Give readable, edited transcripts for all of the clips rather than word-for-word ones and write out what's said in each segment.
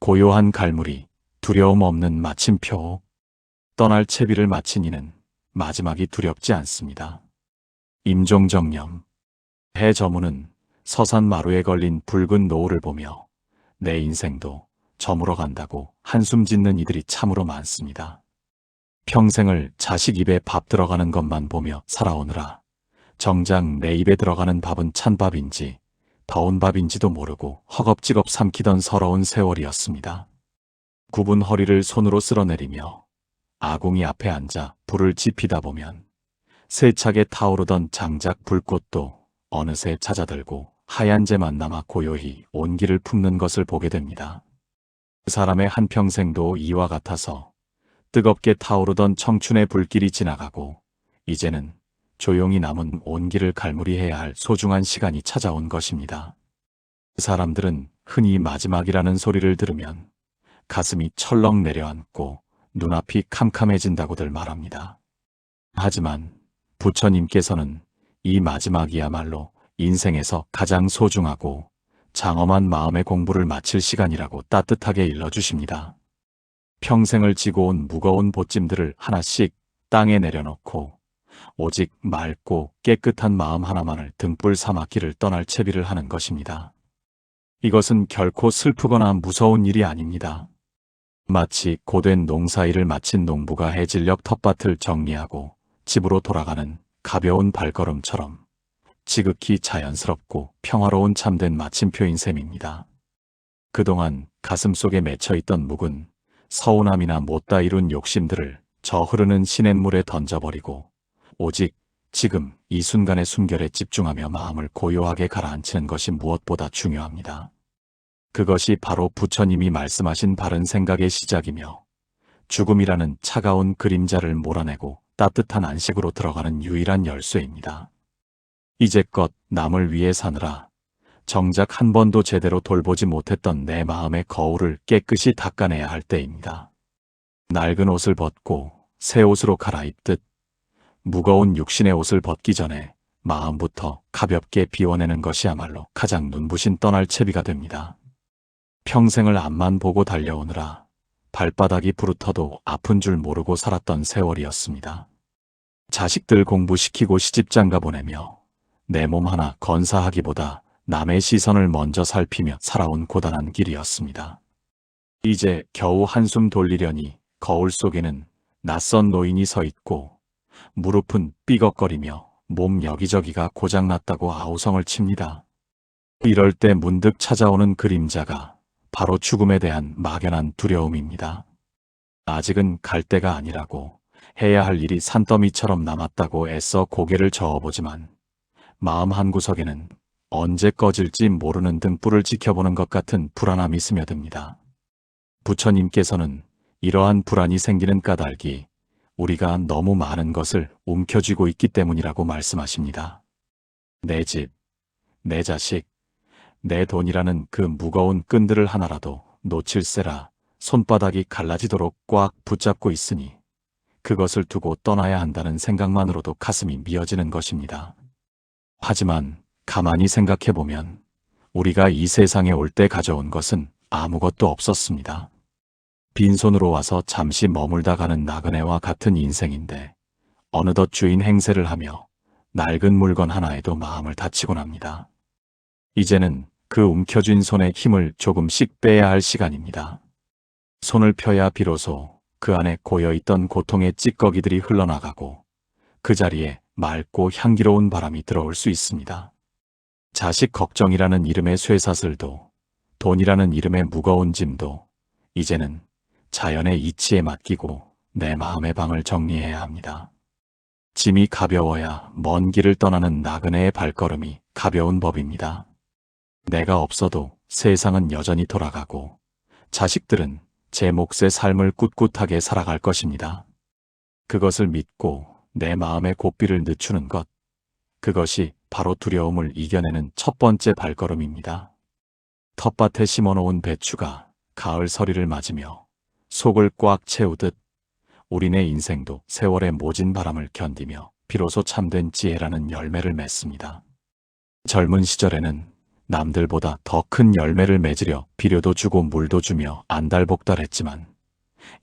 고요한 갈무리, 두려움 없는 마침표. 떠날 채비를 마친 이는 마지막이 두렵지 않습니다. 임종정념. 해 저무는 서산 마루에 걸린 붉은 노을을 보며 내 인생도 저물어 간다고 한숨 짓는 이들이 참으로 많습니다. 평생을 자식 입에 밥 들어가는 것만 보며 살아오느라 정작 내 입에 들어가는 밥은 찬밥인지 더운 밥인지도 모르고 허겁지겁 삼키던 서러운 세월이었습니다. 굽은 허리를 손으로 쓸어내리며 아궁이 앞에 앉아 불을 지피다 보면 세차게 타오르던 장작 불꽃도 어느새 잦아들고 하얀 재만 남아 고요히 온기를 품는 것을 보게 됩니다. 그 사람의 한평생도 이와 같아서 뜨겁게 타오르던 청춘의 불길이 지나가고 이제는 조용히 남은 온기를 갈무리해야 할 소중한 시간이 찾아온 것입니다. 그 사람들은 흔히 마지막이라는 소리를 들으면 가슴이 철렁 내려앉고 눈앞이 캄캄해진다고들 말합니다. 하지만 부처님께서는 이 마지막이야말로 인생에서 가장 소중하고 장엄한 마음의 공부를 마칠 시간이라고 따뜻하게 일러주십니다. 평생을 지고 온 무거운 보찜들을 하나씩 땅에 내려놓고 오직 맑고 깨끗한 마음 하나만을 등불 삼아 길을 떠날 채비를 하는 것입니다. 이것은 결코 슬프거나 무서운 일이 아닙니다. 마치 고된 농사일을 마친 농부가 해질녘 텃밭을 정리하고 집으로 돌아가는 가벼운 발걸음처럼 지극히 자연스럽고 평화로운 참된 마침표인 셈입니다. 그동안 가슴속에 맺혀있던 묵은 서운함이나 못다 이룬 욕심들을 저 흐르는 시냇물에 던져버리고 오직 지금 이 순간의 숨결에 집중하며 마음을 고요하게 가라앉히는 것이 무엇보다 중요합니다. 그것이 바로 부처님이 말씀하신 바른 생각의 시작이며 죽음이라는 차가운 그림자를 몰아내고 따뜻한 안식으로 들어가는 유일한 열쇠입니다. 이제껏 남을 위해 사느라 정작 한 번도 제대로 돌보지 못했던 내 마음의 거울을 깨끗이 닦아내야 할 때입니다. 낡은 옷을 벗고 새 옷으로 갈아입듯 무거운 육신의 옷을 벗기 전에 마음부터 가볍게 비워내는 것이야말로 가장 눈부신 떠날 채비가 됩니다. 평생을 앞만 보고 달려오느라 발바닥이 부르터도 아픈 줄 모르고 살았던 세월이었습니다. 자식들 공부시키고 시집장가 보내며 내 몸 하나 건사하기보다 남의 시선을 먼저 살피며 살아온 고단한 길이었습니다. 이제 겨우 한숨 돌리려니 거울 속에는 낯선 노인이 서 있고 무릎은 삐걱거리며 몸 여기저기가 고장났다고 아우성을 칩니다. 이럴 때 문득 찾아오는 그림자가 바로 죽음에 대한 막연한 두려움입니다. 아직은 갈 때가 아니라고, 해야 할 일이 산더미처럼 남았다고 애써 고개를 저어보지만 마음 한구석에는 언제 꺼질지 모르는 등불을 지켜보는 것 같은 불안함이 스며듭니다. 부처님께서는 이러한 불안이 생기는 까닭이 우리가 너무 많은 것을 움켜쥐고 있기 때문이라고 말씀하십니다. 내 집, 내 자식, 내 돈이라는 그 무거운 끈들을 하나라도 놓칠세라 손바닥이 갈라지도록 꽉 붙잡고 있으니 그것을 두고 떠나야 한다는 생각만으로도 가슴이 미어지는 것입니다. 하지만 가만히 생각해보면 우리가 이 세상에 올 때 가져온 것은 아무것도 없었습니다. 빈손으로 와서 잠시 머물다 가는 나그네와 같은 인생인데 어느덧 주인 행세를 하며 낡은 물건 하나에도 마음을 다치곤 합니다. 이제는 그 움켜쥔 손에 힘을 조금씩 빼야 할 시간입니다. 손을 펴야 비로소 그 안에 고여있던 고통의 찌꺼기들이 흘러나가고 그 자리에 맑고 향기로운 바람이 들어올 수 있습니다. 자식 걱정이라는 이름의 쇠사슬도, 돈이라는 이름의 무거운 짐도 이제는 자연의 이치에 맡기고 내 마음의 방을 정리해야 합니다. 짐이 가벼워야 먼 길을 떠나는 나그네의 발걸음이 가벼운 법입니다. 내가 없어도 세상은 여전히 돌아가고 자식들은 제 몫의 삶을 꿋꿋하게 살아갈 것입니다. 그것을 믿고 내 마음의 고삐를 늦추는 것, 그것이 바로 두려움을 이겨내는 첫 번째 발걸음입니다. 텃밭에 심어놓은 배추가 가을 서리를 맞으며 속을 꽉 채우듯 우리네 인생도 세월의 모진 바람을 견디며 비로소 참된 지혜라는 열매를 맺습니다. 젊은 시절에는 남들보다 더 큰 열매를 맺으려 비료도 주고 물도 주며 안달복달했지만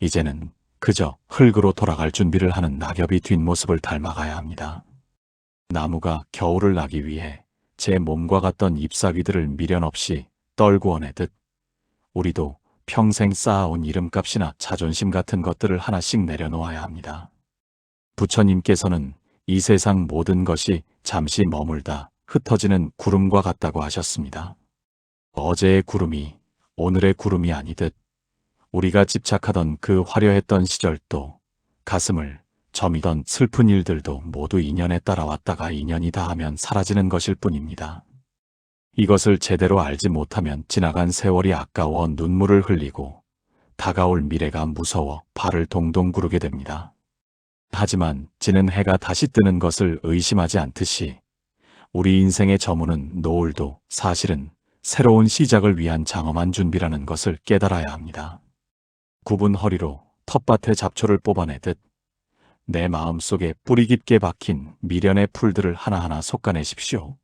이제는 그저 흙으로 돌아갈 준비를 하는 낙엽이 뒷모습을 닮아가야 합니다. 나무가 겨울을 나기 위해 제 몸과 같던 잎사귀들을 미련 없이 떨구어내듯 우리도 평생 쌓아온 이름값이나 자존심 같은 것들을 하나씩 내려놓아야 합니다. 부처님께서는 이 세상 모든 것이 잠시 머물다 흩어지는 구름과 같다고 하셨습니다. 어제의 구름이 오늘의 구름이 아니듯 우리가 집착하던 그 화려했던 시절도 가슴을 저미던 슬픈 일들도 모두 인연에 따라왔다가 인연이 다하면 사라지는 것일 뿐입니다. 이것을 제대로 알지 못하면 지나간 세월이 아까워 눈물을 흘리고 다가올 미래가 무서워 발을 동동 구르게 됩니다. 하지만 지는 해가 다시 뜨는 것을 의심하지 않듯이 우리 인생의 저무는 노을도 사실은 새로운 시작을 위한 장엄한 준비라는 것을 깨달아야 합니다. 굽은 허리로 텃밭의 잡초를 뽑아내듯 내 마음속에 뿌리 깊게 박힌 미련의 풀들을 하나하나 솎아내십시오.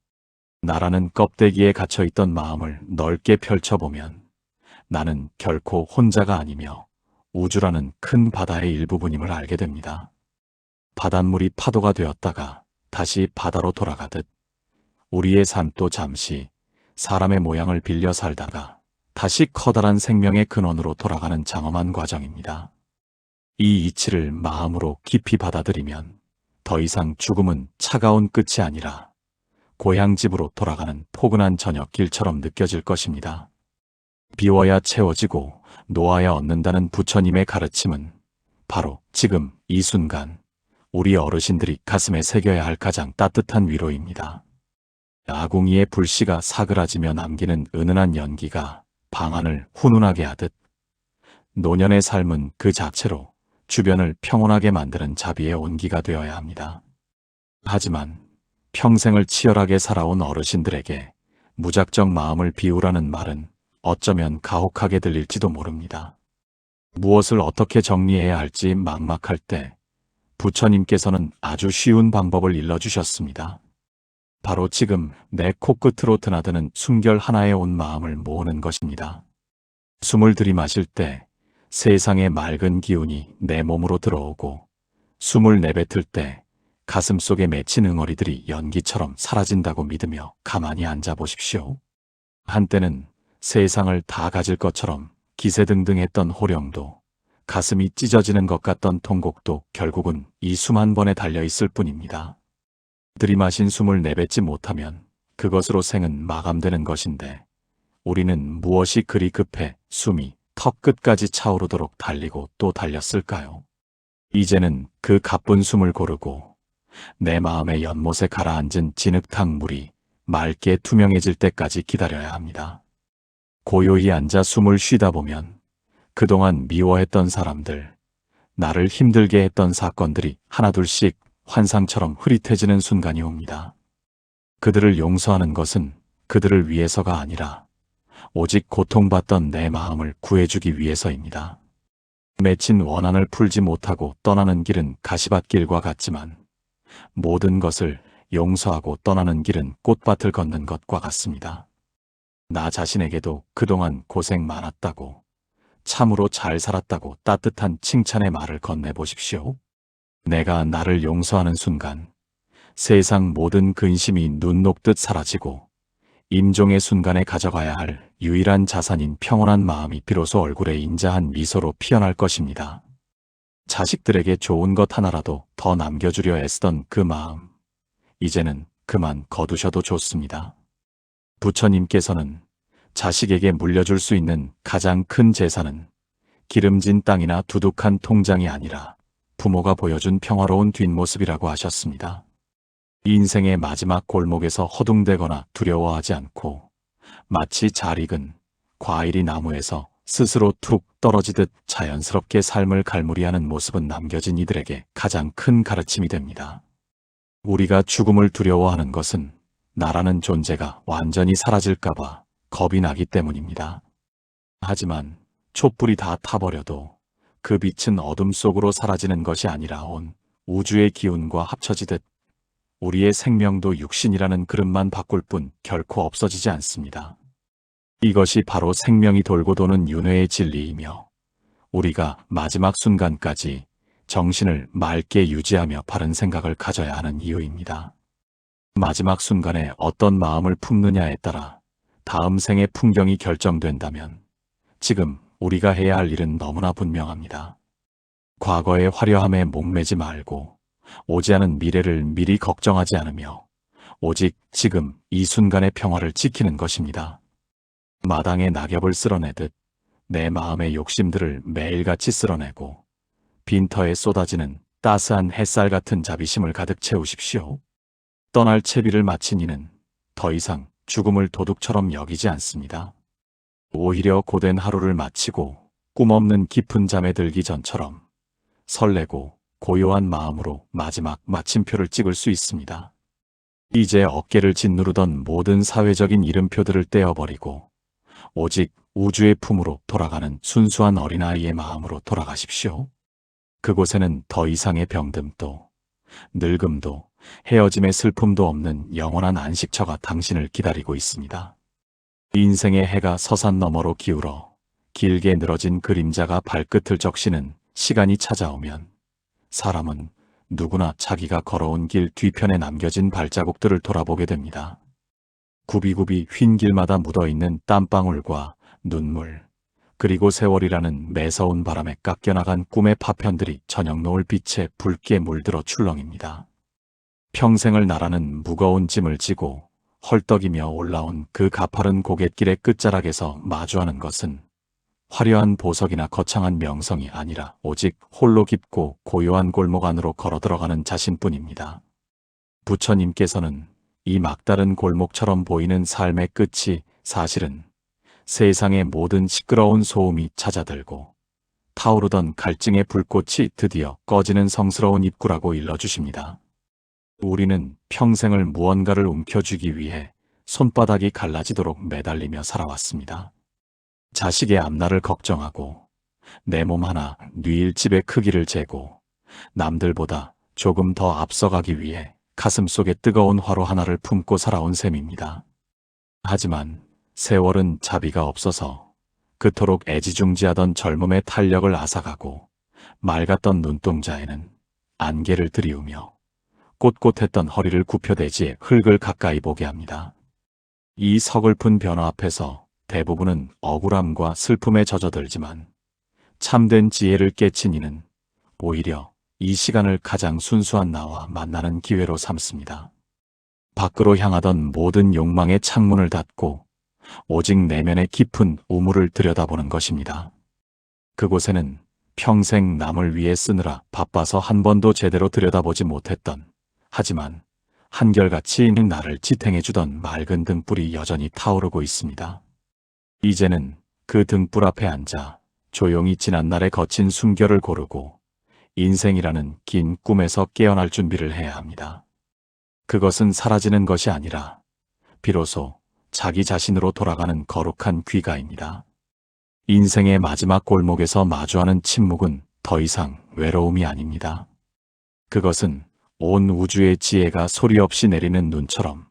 나라는 껍데기에 갇혀있던 마음을 넓게 펼쳐보면 나는 결코 혼자가 아니며 우주라는 큰 바다의 일부분임을 알게 됩니다. 바닷물이 파도가 되었다가 다시 바다로 돌아가듯 우리의 삶도 잠시 사람의 모양을 빌려 살다가 다시 커다란 생명의 근원으로 돌아가는 장엄한 과정입니다. 이 이치를 마음으로 깊이 받아들이면 더 이상 죽음은 차가운 끝이 아니라 고향집으로 돌아가는 포근한 저녁길처럼 느껴질 것입니다. 비워야 채워지고 놓아야 얻는다는 부처님의 가르침은 바로 지금 이 순간 우리 어르신들이 가슴에 새겨야 할 가장 따뜻한 위로입니다. 아궁이의 불씨가 사그라지며 남기는 은은한 연기가 방안을 훈훈하게 하듯 노년의 삶은 그 자체로 주변을 평온하게 만드는 자비의 온기가 되어야 합니다. 하지만 평생을 치열하게 살아온 어르신들에게 무작정 마음을 비우라는 말은 어쩌면 가혹하게 들릴지도 모릅니다. 무엇을 어떻게 정리해야 할지 막막할 때 부처님께서는 아주 쉬운 방법을 일러주셨습니다. 바로 지금 내 코끝으로 드나드는 숨결 하나에 온 마음을 모으는 것입니다. 숨을 들이마실 때 세상의 맑은 기운이 내 몸으로 들어오고 숨을 내뱉을 때 가슴 속에 맺힌 응어리들이 연기처럼 사라진다고 믿으며 가만히 앉아 보십시오. 한때는 세상을 다 가질 것처럼 기세등등했던 호령도 가슴이 찢어지는 것 같던 통곡도 결국은 이 숨 한 번에 달려있을 뿐입니다. 들이마신 숨을 내뱉지 못하면 그것으로 생은 마감되는 것인데 우리는 무엇이 그리 급해 숨이 턱 끝까지 차오르도록 달리고 또 달렸을까요? 이제는 그 가쁜 숨을 고르고 내 마음의 연못에 가라앉은 진흙탕 물이 맑게 투명해질 때까지 기다려야 합니다. 고요히 앉아 숨을 쉬다 보면 그동안 미워했던 사람들, 나를 힘들게 했던 사건들이 하나둘씩 환상처럼 흐릿해지는 순간이 옵니다. 그들을 용서하는 것은 그들을 위해서가 아니라 오직 고통받던 내 마음을 구해주기 위해서입니다. 맺힌 원한을 풀지 못하고 떠나는 길은 가시밭길과 같지만 모든 것을 용서하고 떠나는 길은 꽃밭을 걷는 것과 같습니다. 나 자신에게도 그동안 고생 많았다고, 참으로 잘 살았다고 따뜻한 칭찬의 말을 건네보십시오. 내가 나를 용서하는 순간 세상 모든 근심이 눈 녹듯 사라지고 임종의 순간에 가져가야 할 유일한 자산인 평온한 마음이 비로소 얼굴에 인자한 미소로 피어날 것입니다. 자식들에게 좋은 것 하나라도 더 남겨주려 애쓰던 그 마음, 이제는 그만 거두셔도 좋습니다. 부처님께서는 자식에게 물려줄 수 있는 가장 큰 재산은 기름진 땅이나 두둑한 통장이 아니라 부모가 보여준 평화로운 뒷모습이라고 하셨습니다. 인생의 마지막 골목에서 허둥대거나 두려워하지 않고 마치 잘 익은 과일이 나무에서 스스로 툭 떨어지듯 자연스럽게 삶을 갈무리하는 모습은 남겨진 이들에게 가장 큰 가르침이 됩니다. 우리가 죽음을 두려워하는 것은 나라는 존재가 완전히 사라질까봐 겁이 나기 때문입니다. 하지만 촛불이 다 타버려도 그 빛은 어둠 속으로 사라지는 것이 아니라 온 우주의 기운과 합쳐지듯 우리의 생명도 육신이라는 그릇만 바꿀 뿐 결코 없어지지 않습니다. 이것이 바로 생명이 돌고 도는 윤회의 진리이며 우리가 마지막 순간까지 정신을 맑게 유지하며 바른 생각을 가져야 하는 이유입니다. 마지막 순간에 어떤 마음을 품느냐에 따라 다음 생의 풍경이 결정된다면 지금 우리가 해야 할 일은 너무나 분명합니다. 과거의 화려함에 목매지 말고 오지 않은 미래를 미리 걱정하지 않으며 오직 지금 이 순간의 평화를 지키는 것입니다. 마당에 낙엽을 쓸어내듯 내 마음의 욕심들을 매일같이 쓸어내고 빈터에 쏟아지는 따스한 햇살 같은 자비심을 가득 채우십시오. 떠날 채비를 마친 이는 더 이상 죽음을 도둑처럼 여기지 않습니다. 오히려 고된 하루를 마치고 꿈없는 깊은 잠에 들기 전처럼 설레고 고요한 마음으로 마지막 마침표를 찍을 수 있습니다. 이제 어깨를 짓누르던 모든 사회적인 이름표들을 떼어버리고 오직 우주의 품으로 돌아가는 순수한 어린아이의 마음으로 돌아가십시오. 그곳에는 더 이상의 병듦도 늙음도 헤어짐의 슬픔도 없는 영원한 안식처가 당신을 기다리고 있습니다. 인생의 해가 서산 너머로 기울어 길게 늘어진 그림자가 발끝을 적시는 시간이 찾아오면 사람은 누구나 자기가 걸어온 길 뒤편에 남겨진 발자국들을 돌아보게 됩니다. 굽이굽이 휜 길마다 묻어있는 땀방울과 눈물, 그리고 세월이라는 매서운 바람에 깎여나간 꿈의 파편들이 저녁 노을 빛에 붉게 물들어 출렁입니다. 평생을 나라는 무거운 짐을 지고 헐떡이며 올라온 그 가파른 고갯길의 끝자락에서 마주하는 것은 화려한 보석이나 거창한 명성이 아니라 오직 홀로 깊고 고요한 골목 안으로 걸어 들어가는 자신뿐입니다. 부처님께서는 이 막다른 골목처럼 보이는 삶의 끝이 사실은 세상의 모든 시끄러운 소음이 잦아들고 타오르던 갈증의 불꽃이 드디어 꺼지는 성스러운 입구라고 일러주십니다. 우리는 평생을 무언가를 움켜쥐기 위해 손바닥이 갈라지도록 매달리며 살아왔습니다. 자식의 앞날을 걱정하고 내 몸 하나 뉘일 집의 크기를 재고 남들보다 조금 더 앞서가기 위해 가슴속에 뜨거운 화로 하나를 품고 살아온 셈입니다. 하지만 세월은 자비가 없어서 그토록 애지중지하던 젊음의 탄력을 앗아가고 맑았던 눈동자에는 안개를 들이우며 꼿꼿했던 허리를 굽혀대지 흙을 가까이 보게 합니다. 이 서글픈 변화 앞에서 대부분은 억울함과 슬픔에 젖어들지만 참된 지혜를 깨친 이는 오히려 이 시간을 가장 순수한 나와 만나는 기회로 삼습니다. 밖으로 향하던 모든 욕망의 창문을 닫고 오직 내면의 깊은 우물을 들여다보는 것입니다. 그곳에는 평생 남을 위해 쓰느라 바빠서 한 번도 제대로 들여다보지 못했던, 하지만 한결같이 나를 지탱해주던 맑은 등불이 여전히 타오르고 있습니다. 이제는 그 등불 앞에 앉아 조용히 지난날의 거친 숨결을 고르고 인생이라는 긴 꿈에서 깨어날 준비를 해야 합니다. 그것은 사라지는 것이 아니라 비로소 자기 자신으로 돌아가는 거룩한 귀가입니다. 인생의 마지막 골목에서 마주하는 침묵은 더 이상 외로움이 아닙니다. 그것은 온 우주의 지혜가 소리 없이 내리는 눈처럼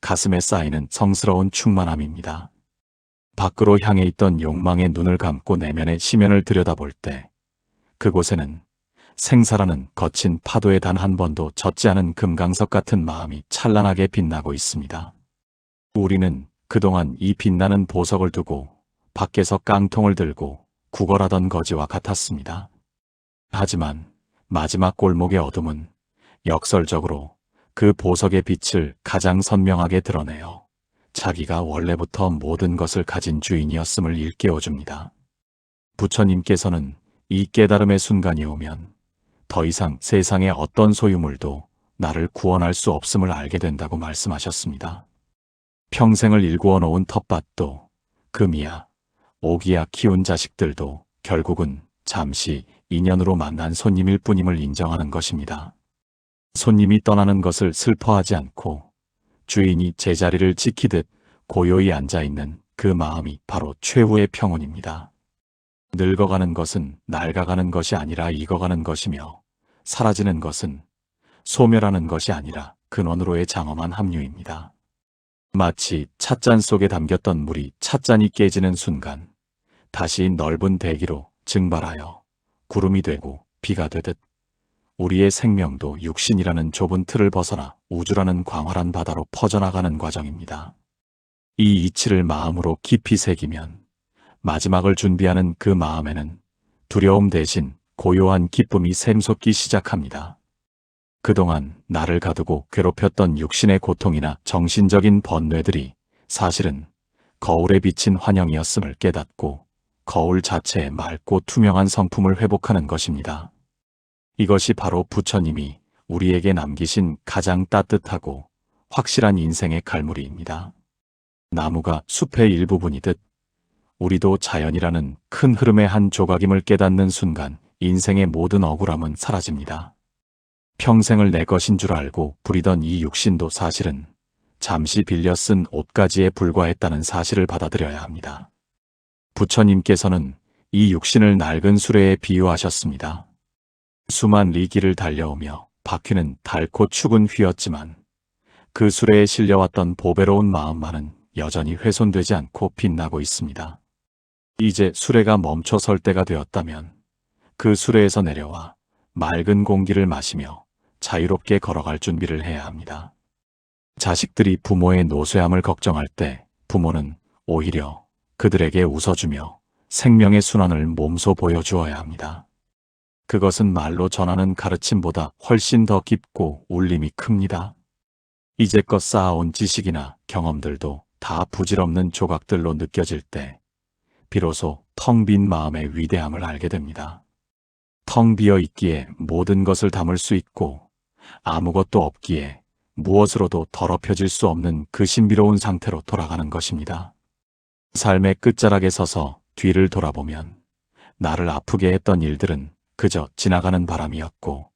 가슴에 쌓이는 성스러운 충만함입니다. 밖으로 향해 있던 욕망의 눈을 감고 내면의 심연을 들여다볼 때 그곳에는 생사라는 거친 파도에 단 한 번도 젖지 않은 금강석 같은 마음이 찬란하게 빛나고 있습니다. 우리는 그동안 이 빛나는 보석을 두고 밖에서 깡통을 들고 구걸하던 거지와 같았습니다. 하지만 마지막 골목의 어둠은 역설적으로 그 보석의 빛을 가장 선명하게 드러내어 자기가 원래부터 모든 것을 가진 주인이었음을 일깨워줍니다. 부처님께서는 이 깨달음의 순간이 오면 더 이상 세상의 어떤 소유물도 나를 구원할 수 없음을 알게 된다고 말씀하셨습니다. 평생을 일구어 놓은 텃밭도 금이야 오기야 키운 자식들도 결국은 잠시 인연으로 만난 손님일 뿐임을 인정하는 것입니다. 손님이 떠나는 것을 슬퍼하지 않고 주인이 제자리를 지키듯 고요히 앉아있는 그 마음이 바로 최후의 평온입니다. 늙어가는 것은 낡아가는 것이 아니라 익어가는 것이며 사라지는 것은 소멸하는 것이 아니라 근원으로의 장엄한 합류입니다. 마치 찻잔 속에 담겼던 물이 찻잔이 깨지는 순간 다시 넓은 대기로 증발하여 구름이 되고 비가 되듯 우리의 생명도 육신이라는 좁은 틀을 벗어나 우주라는 광활한 바다로 퍼져나가는 과정입니다. 이 이치를 마음으로 깊이 새기면 마지막을 준비하는 그 마음에는 두려움 대신 고요한 기쁨이 샘솟기 시작합니다. 그동안 나를 가두고 괴롭혔던 육신의 고통이나 정신적인 번뇌들이 사실은 거울에 비친 환영이었음을 깨닫고 거울 자체의 맑고 투명한 성품을 회복하는 것입니다. 이것이 바로 부처님이 우리에게 남기신 가장 따뜻하고 확실한 인생의 갈무리입니다. 나무가 숲의 일부분이듯 우리도 자연이라는 큰 흐름의 한 조각임을 깨닫는 순간 인생의 모든 억울함은 사라집니다. 평생을 내 것인 줄 알고 부리던 이 육신도 사실은 잠시 빌려 쓴 옷가지에 불과했다는 사실을 받아들여야 합니다. 부처님께서는 이 육신을 낡은 수레에 비유하셨습니다. 수만 리 길을 달려오며 바퀴는 닳고 축은 휘었지만 그 수레에 실려왔던 보배로운 마음만은 여전히 훼손되지 않고 빛나고 있습니다. 이제 수레가 멈춰 설 때가 되었다면 그 수레에서 내려와 맑은 공기를 마시며 자유롭게 걸어갈 준비를 해야 합니다. 자식들이 부모의 노쇠함을 걱정할 때 부모는 오히려 그들에게 웃어주며 생명의 순환을 몸소 보여주어야 합니다. 그것은 말로 전하는 가르침보다 훨씬 더 깊고 울림이 큽니다. 이제껏 쌓아온 지식이나 경험들도 다 부질없는 조각들로 느껴질 때 비로소 텅 빈 마음의 위대함을 알게 됩니다. 텅 비어 있기에 모든 것을 담을 수 있고 아무것도 없기에 무엇으로도 더럽혀질 수 없는 그 신비로운 상태로 돌아가는 것입니다. 삶의 끝자락에 서서 뒤를 돌아보면 나를 아프게 했던 일들은 그저 지나가는 바람이었고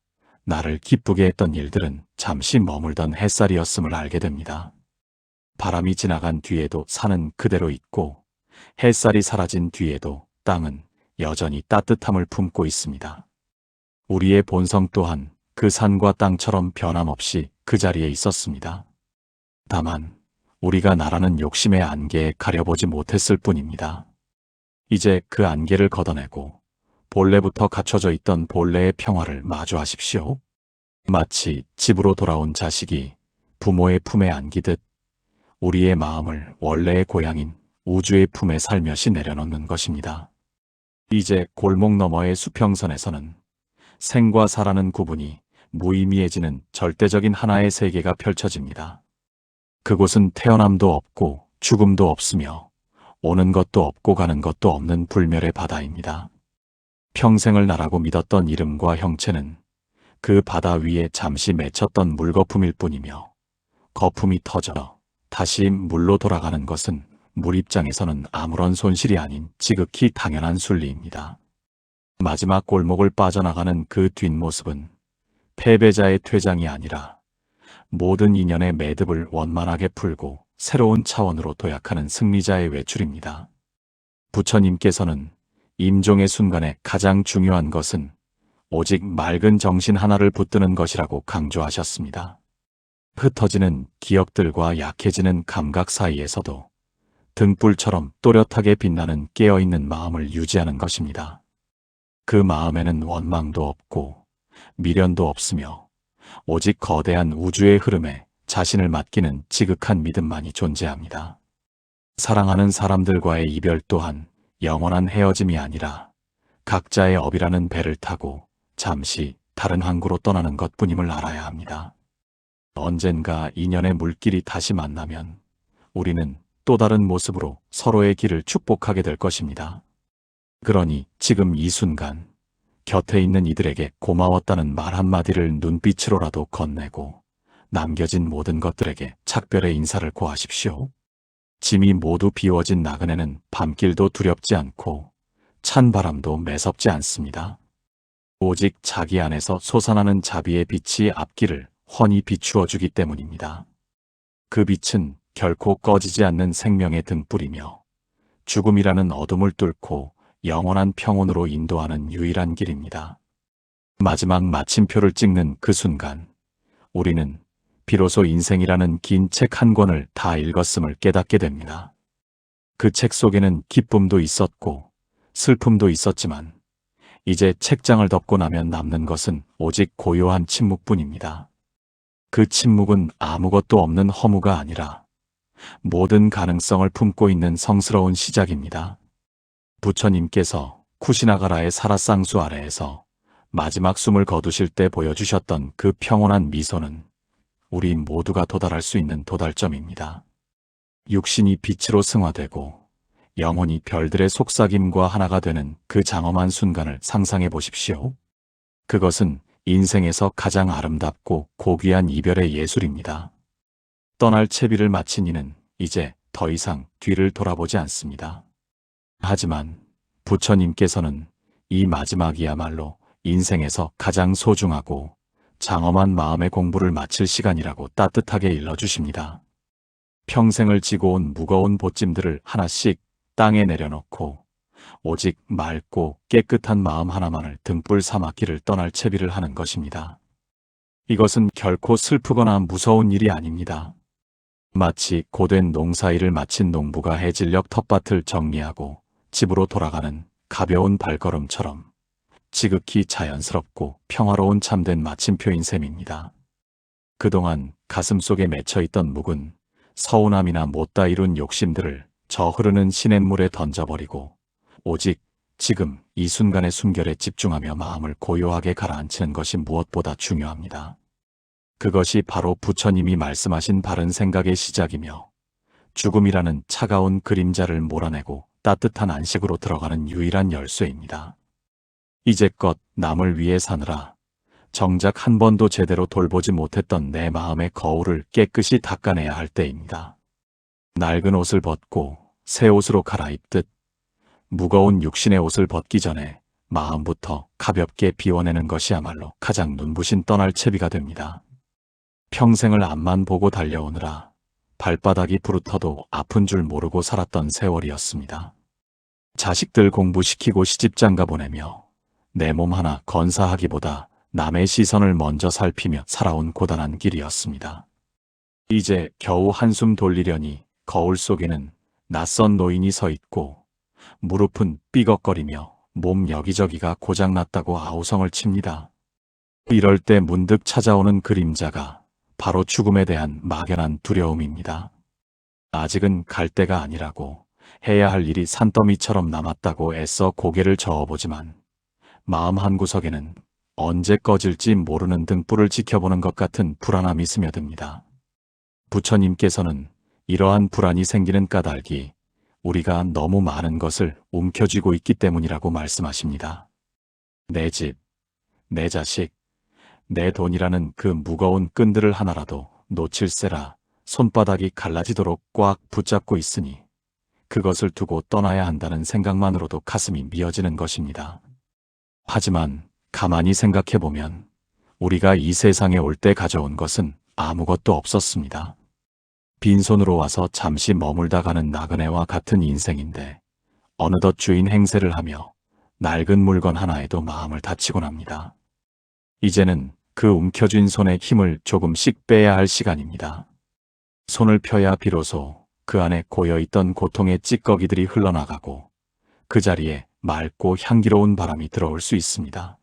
나를 기쁘게 했던 일들은 잠시 머물던 햇살이었음을 알게 됩니다. 바람이 지나간 뒤에도 산은 그대로 있고 햇살이 사라진 뒤에도 땅은 여전히 따뜻함을 품고 있습니다. 우리의 본성 또한 그 산과 땅처럼 변함없이 그 자리에 있었습니다. 다만 우리가 나라는 욕심의 안개에 가려보지 못했을 뿐입니다. 이제 그 안개를 걷어내고 본래부터 갖춰져 있던 본래의 평화를 마주하십시오. 마치 집으로 돌아온 자식이 부모의 품에 안기듯 우리의 마음을 원래의 고향인 우주의 품에 살며시 내려놓는 것입니다. 이제 골목 너머의 수평선에서는 생과 사라는 구분이 무의미해지는 절대적인 하나의 세계가 펼쳐집니다. 그곳은 태어남도 없고 죽음도 없으며 오는 것도 없고 가는 것도 없는 불멸의 바다입니다. 평생을 나라고 믿었던 이름과 형체는 그 바다 위에 잠시 맺혔던 물거품일 뿐이며 거품이 터져 다시 물로 돌아가는 것은 물 입장에서는 아무런 손실이 아닌 지극히 당연한 순리입니다. 마지막 골목을 빠져나가는 그 뒷모습은 패배자의 퇴장이 아니라 모든 인연의 매듭을 원만하게 풀고 새로운 차원으로 도약하는 승리자의 외출입니다. 부처님께서는 임종의 순간에 가장 중요한 것은 오직 맑은 정신 하나를 붙드는 것이라고 강조하셨습니다. 흩어지는 기억들과 약해지는 감각 사이에서도 등불처럼 또렷하게 빛나는 깨어있는 마음을 유지하는 것입니다. 그 마음에는 원망도 없고 미련도 없으며 오직 거대한 우주의 흐름에 자신을 맡기는 지극한 믿음만이 존재합니다. 사랑하는 사람들과의 이별 또한 영원한 헤어짐이 아니라 각자의 업이라는 배를 타고 잠시 다른 항구로 떠나는 것뿐임을 알아야 합니다. 언젠가 인연의 물길이 다시 만나면 우리는 또 다른 모습으로 서로의 길을 축복하게 될 것입니다. 그러니 지금 이 순간 곁에 있는 이들에게 고마웠다는 말 한마디를 눈빛으로라도 건네고 남겨진 모든 것들에게 작별의 인사를 고하십시오. 짐이 모두 비워진 나그네는 밤길도 두렵지 않고 찬 바람도 매섭지 않습니다. 오직 자기 안에서 솟아나는 자비의 빛이 앞길을 훤히 비추어 주기 때문입니다. 그 빛은 결코 꺼지지 않는 생명의 등불이며 죽음이라는 어둠을 뚫고 영원한 평온으로 인도하는 유일한 길입니다. 마지막 마침표를 찍는 그 순간 우리는 비로소 인생이라는 긴 책 한 권을 다 읽었음을 깨닫게 됩니다. 그 책 속에는 기쁨도 있었고 슬픔도 있었지만 이제 책장을 덮고 나면 남는 것은 오직 고요한 침묵뿐입니다. 그 침묵은 아무것도 없는 허무가 아니라 모든 가능성을 품고 있는 성스러운 시작입니다. 부처님께서 쿠시나가라의 사라쌍수 아래에서 마지막 숨을 거두실 때 보여주셨던 그 평온한 미소는 우리 모두가 도달할 수 있는 도달점입니다. 육신이 빛으로 승화되고 영혼이 별들의 속삭임과 하나가 되는 그 장엄한 순간을 상상해 보십시오. 그것은 인생에서 가장 아름답고 고귀한 이별의 예술입니다. 떠날 채비를 마친 이는 이제 더 이상 뒤를 돌아보지 않습니다. 하지만 부처님께서는 이 마지막이야말로 인생에서 가장 소중하고 장엄한 마음의 공부를 마칠 시간이라고 따뜻하게 일러주십니다. 평생을 지고 온 무거운 보찜들을 하나씩 땅에 내려놓고 오직 맑고 깨끗한 마음 하나만을 등불 삼아 길을 떠날 채비를 하는 것입니다. 이것은 결코 슬프거나 무서운 일이 아닙니다. 마치 고된 농사일을 마친 농부가 해질녘 텃밭을 정리하고 집으로 돌아가는 가벼운 발걸음처럼 지극히 자연스럽고 평화로운 참된 마침표인 셈입니다. 그동안 가슴속에 맺혀있던 묵은 서운함이나 못다 이룬 욕심들을 저 흐르는 시냇물에 던져버리고 오직 지금 이 순간의 숨결에 집중하며 마음을 고요하게 가라앉히는 것이 무엇보다 중요합니다. 그것이 바로 부처님이 말씀하신 바른 생각의 시작이며 죽음이라는 차가운 그림자를 몰아내고 따뜻한 안식으로 들어가는 유일한 열쇠입니다. 이제껏 남을 위해 사느라 정작 한 번도 제대로 돌보지 못했던 내 마음의 거울을 깨끗이 닦아내야 할 때입니다. 낡은 옷을 벗고 새 옷으로 갈아입듯 무거운 육신의 옷을 벗기 전에 마음부터 가볍게 비워내는 것이야말로 가장 눈부신 떠날 채비가 됩니다. 평생을 앞만 보고 달려오느라 발바닥이 부르터도 아픈 줄 모르고 살았던 세월이었습니다. 자식들 공부시키고 시집장가 보내며 내 몸 하나 건사하기보다 남의 시선을 먼저 살피며 살아온 고단한 길이었습니다. 이제 겨우 한숨 돌리려니 거울 속에는 낯선 노인이 서 있고 무릎은 삐걱거리며 몸 여기저기가 고장났다고 아우성을 칩니다. 이럴 때 문득 찾아오는 그림자가 바로 죽음에 대한 막연한 두려움입니다. 아직은 갈 때가 아니라고, 해야 할 일이 산더미처럼 남았다고 애써 고개를 저어보지만 마음 한구석에는 언제 꺼질지 모르는 등불을 지켜보는 것 같은 불안함이 스며듭니다. 부처님께서는 이러한 불안이 생기는 까닭이 우리가 너무 많은 것을 움켜쥐고 있기 때문이라고 말씀하십니다. 내 집, 내 자식, 내 돈이라는 그 무거운 끈들을 하나라도 놓칠세라 손바닥이 갈라지도록 꽉 붙잡고 있으니 그것을 두고 떠나야 한다는 생각만으로도 가슴이 미어지는 것입니다. 하지만 가만히 생각해보면 우리가 이 세상에 올 때 가져온 것은 아무것도 없었습니다. 빈손으로 와서 잠시 머물다 가는 나그네와 같은 인생인데 어느덧 주인 행세를 하며 낡은 물건 하나에도 마음을 다치곤 합니다. 이제는 그 움켜쥔 손에 힘을 조금씩 빼야 할 시간입니다. 손을 펴야 비로소 그 안에 고여있던 고통의 찌꺼기들이 흘러나가고 그 자리에 맑고 향기로운 바람이 들어올 수 있습니다.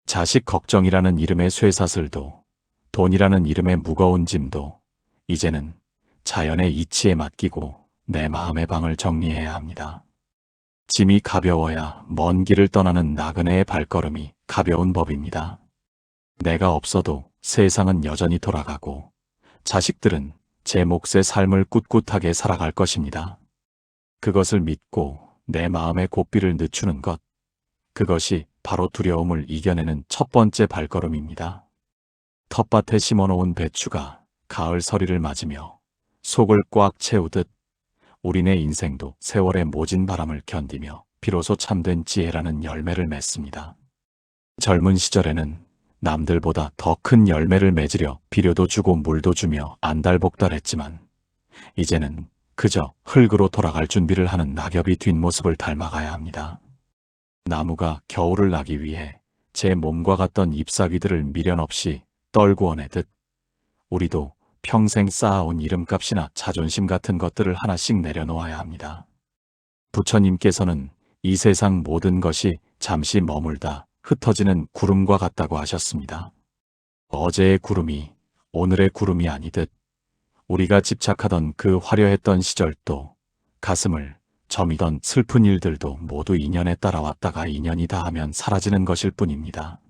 자식 걱정이라는 이름의 쇠사슬도, 돈이라는 이름의 무거운 짐도 이제는 자연의 이치에 맡기고 내 마음의 방을 정리해야 합니다. 짐이 가벼워야 먼 길을 떠나는 나그네의 발걸음이 가벼운 법입니다. 내가 없어도 세상은 여전히 돌아가고 자식들은 제 몫의 삶을 꿋꿋하게 살아갈 것입니다. 그것을 믿고 내 마음의 고삐를 늦추는 것, 그것이 바로 두려움을 이겨내는 첫 번째 발걸음입니다. 텃밭에 심어놓은 배추가 가을 서리를 맞으며 속을 꽉 채우듯 우리네 인생도 세월의 모진 바람을 견디며 비로소 참된 지혜라는 열매를 맺습니다. 젊은 시절에는 남들보다 더 큰 열매를 맺으려 비료도 주고 물도 주며 안달복달했지만 이제는 그저 흙으로 돌아갈 준비를 하는 낙엽이 뒷모습을 닮아가야 합니다. 나무가 겨울을 나기 위해 제 몸과 같던 잎사귀들을 미련 없이 떨구어내듯 우리도 평생 쌓아온 이름값이나 자존심 같은 것들을 하나씩 내려놓아야 합니다. 부처님께서는 이 세상 모든 것이 잠시 머물다 흩어지는 구름과 같다고 하셨습니다. 어제의 구름이 오늘의 구름이 아니듯 우리가 집착하던 그 화려했던 시절도 가슴을 저미던 슬픈 일들도 모두 인연에 따라왔다가 인연이 다하면 사라지는 것일 뿐입니다.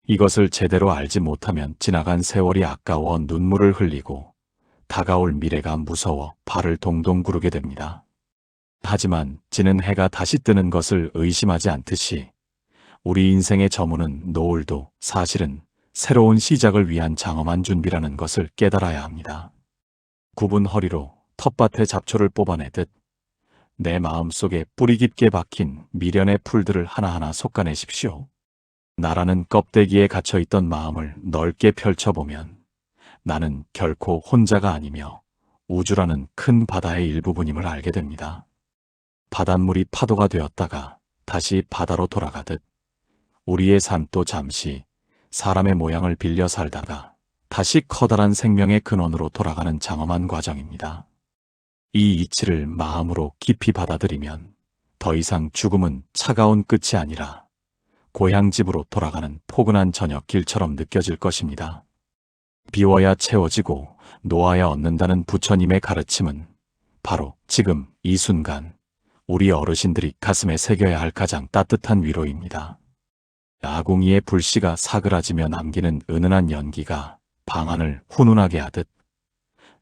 이것을 제대로 알지 못하면 지나간 세월이 아까워 눈물을 흘리고 다가올 미래가 무서워 발을 동동 구르게 됩니다. 하지만 지는 해가 다시 뜨는 것을 의심하지 않듯이 우리 인생의 저무는 노을도 사실은 새로운 시작을 위한 장엄한 준비라는 것을 깨달아야 합니다. 굽은 허리로 텃밭의 잡초를 뽑아내듯 내 마음속에 뿌리 깊게 박힌 미련의 풀들을 하나하나 솎아내십시오. 나라는 껍데기에 갇혀있던 마음을 넓게 펼쳐보면 나는 결코 혼자가 아니며 우주라는 큰 바다의 일부분임을 알게 됩니다. 바닷물이 파도가 되었다가 다시 바다로 돌아가듯 우리의 삶도 잠시 사람의 모양을 빌려 살다가 다시 커다란 생명의 근원으로 돌아가는 장엄한 과정입니다. 이 이치를 마음으로 깊이 받아들이면 더 이상 죽음은 차가운 끝이 아니라 고향집으로 돌아가는 포근한 저녁길처럼 느껴질 것입니다. 비워야 채워지고 놓아야 얻는다는 부처님의 가르침은 바로 지금 이 순간 우리 어르신들이 가슴에 새겨야 할 가장 따뜻한 위로입니다. 아궁이의 불씨가 사그라지며 남기는 은은한 연기가 방안을 훈훈하게 하듯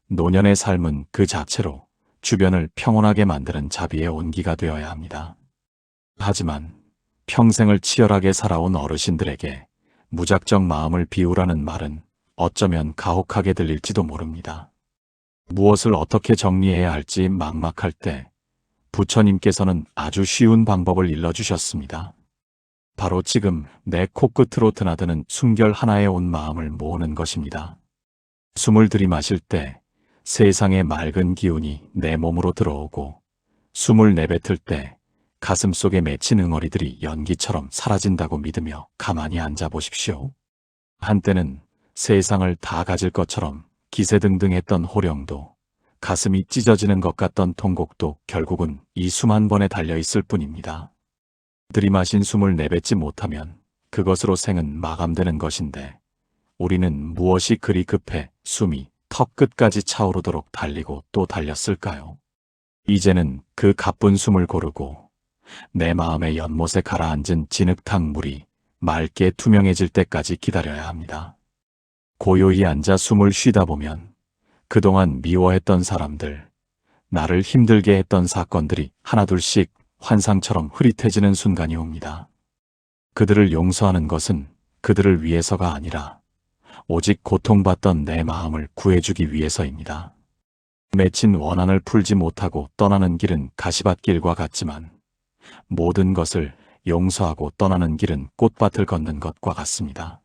노년의 삶은 그 자체로 주변을 평온하게 만드는 자비의 온기가 되어야 합니다. 하지만 평생을 치열하게 살아온 어르신들에게 무작정 마음을 비우라는 말은 어쩌면 가혹하게 들릴지도 모릅니다. 무엇을 어떻게 정리해야 할지 막막할 때 부처님께서는 아주 쉬운 방법을 일러주셨습니다. 바로 지금 내 코끝으로 드나드는 숨결 하나에 온 마음을 모으는 것입니다. 숨을 들이마실 때 세상의 맑은 기운이 내 몸으로 들어오고 숨을 내뱉을 때 가슴 속에 맺힌 응어리들이 연기처럼 사라진다고 믿으며 가만히 앉아 보십시오. 한때는 세상을 다 가질 것처럼 기세등등했던 호령도 가슴이 찢어지는 것 같던 통곡도 결국은 이 숨 한 번에 달려있을 뿐입니다. 들이마신 숨을 내뱉지 못하면 그것으로 생은 마감되는 것인데 우리는 무엇이 그리 급해 숨이 턱 끝까지 차오르도록 달리고 또 달렸을까요? 이제는 그 가쁜 숨을 고르고 내 마음의 연못에 가라앉은 진흙탕 물이 맑게 투명해질 때까지 기다려야 합니다. 고요히 앉아 숨을 쉬다 보면 그동안 미워했던 사람들, 나를 힘들게 했던 사건들이 하나둘씩 환상처럼 흐릿해지는 순간이 옵니다. 그들을 용서하는 것은 그들을 위해서가 아니라 오직 고통받던 내 마음을 구해주기 위해서입니다. 맺힌 원한을 풀지 못하고 떠나는 길은 가시밭길과 같지만 모든 것을 용서하고 떠나는 길은 꽃밭을 걷는 것과 같습니다.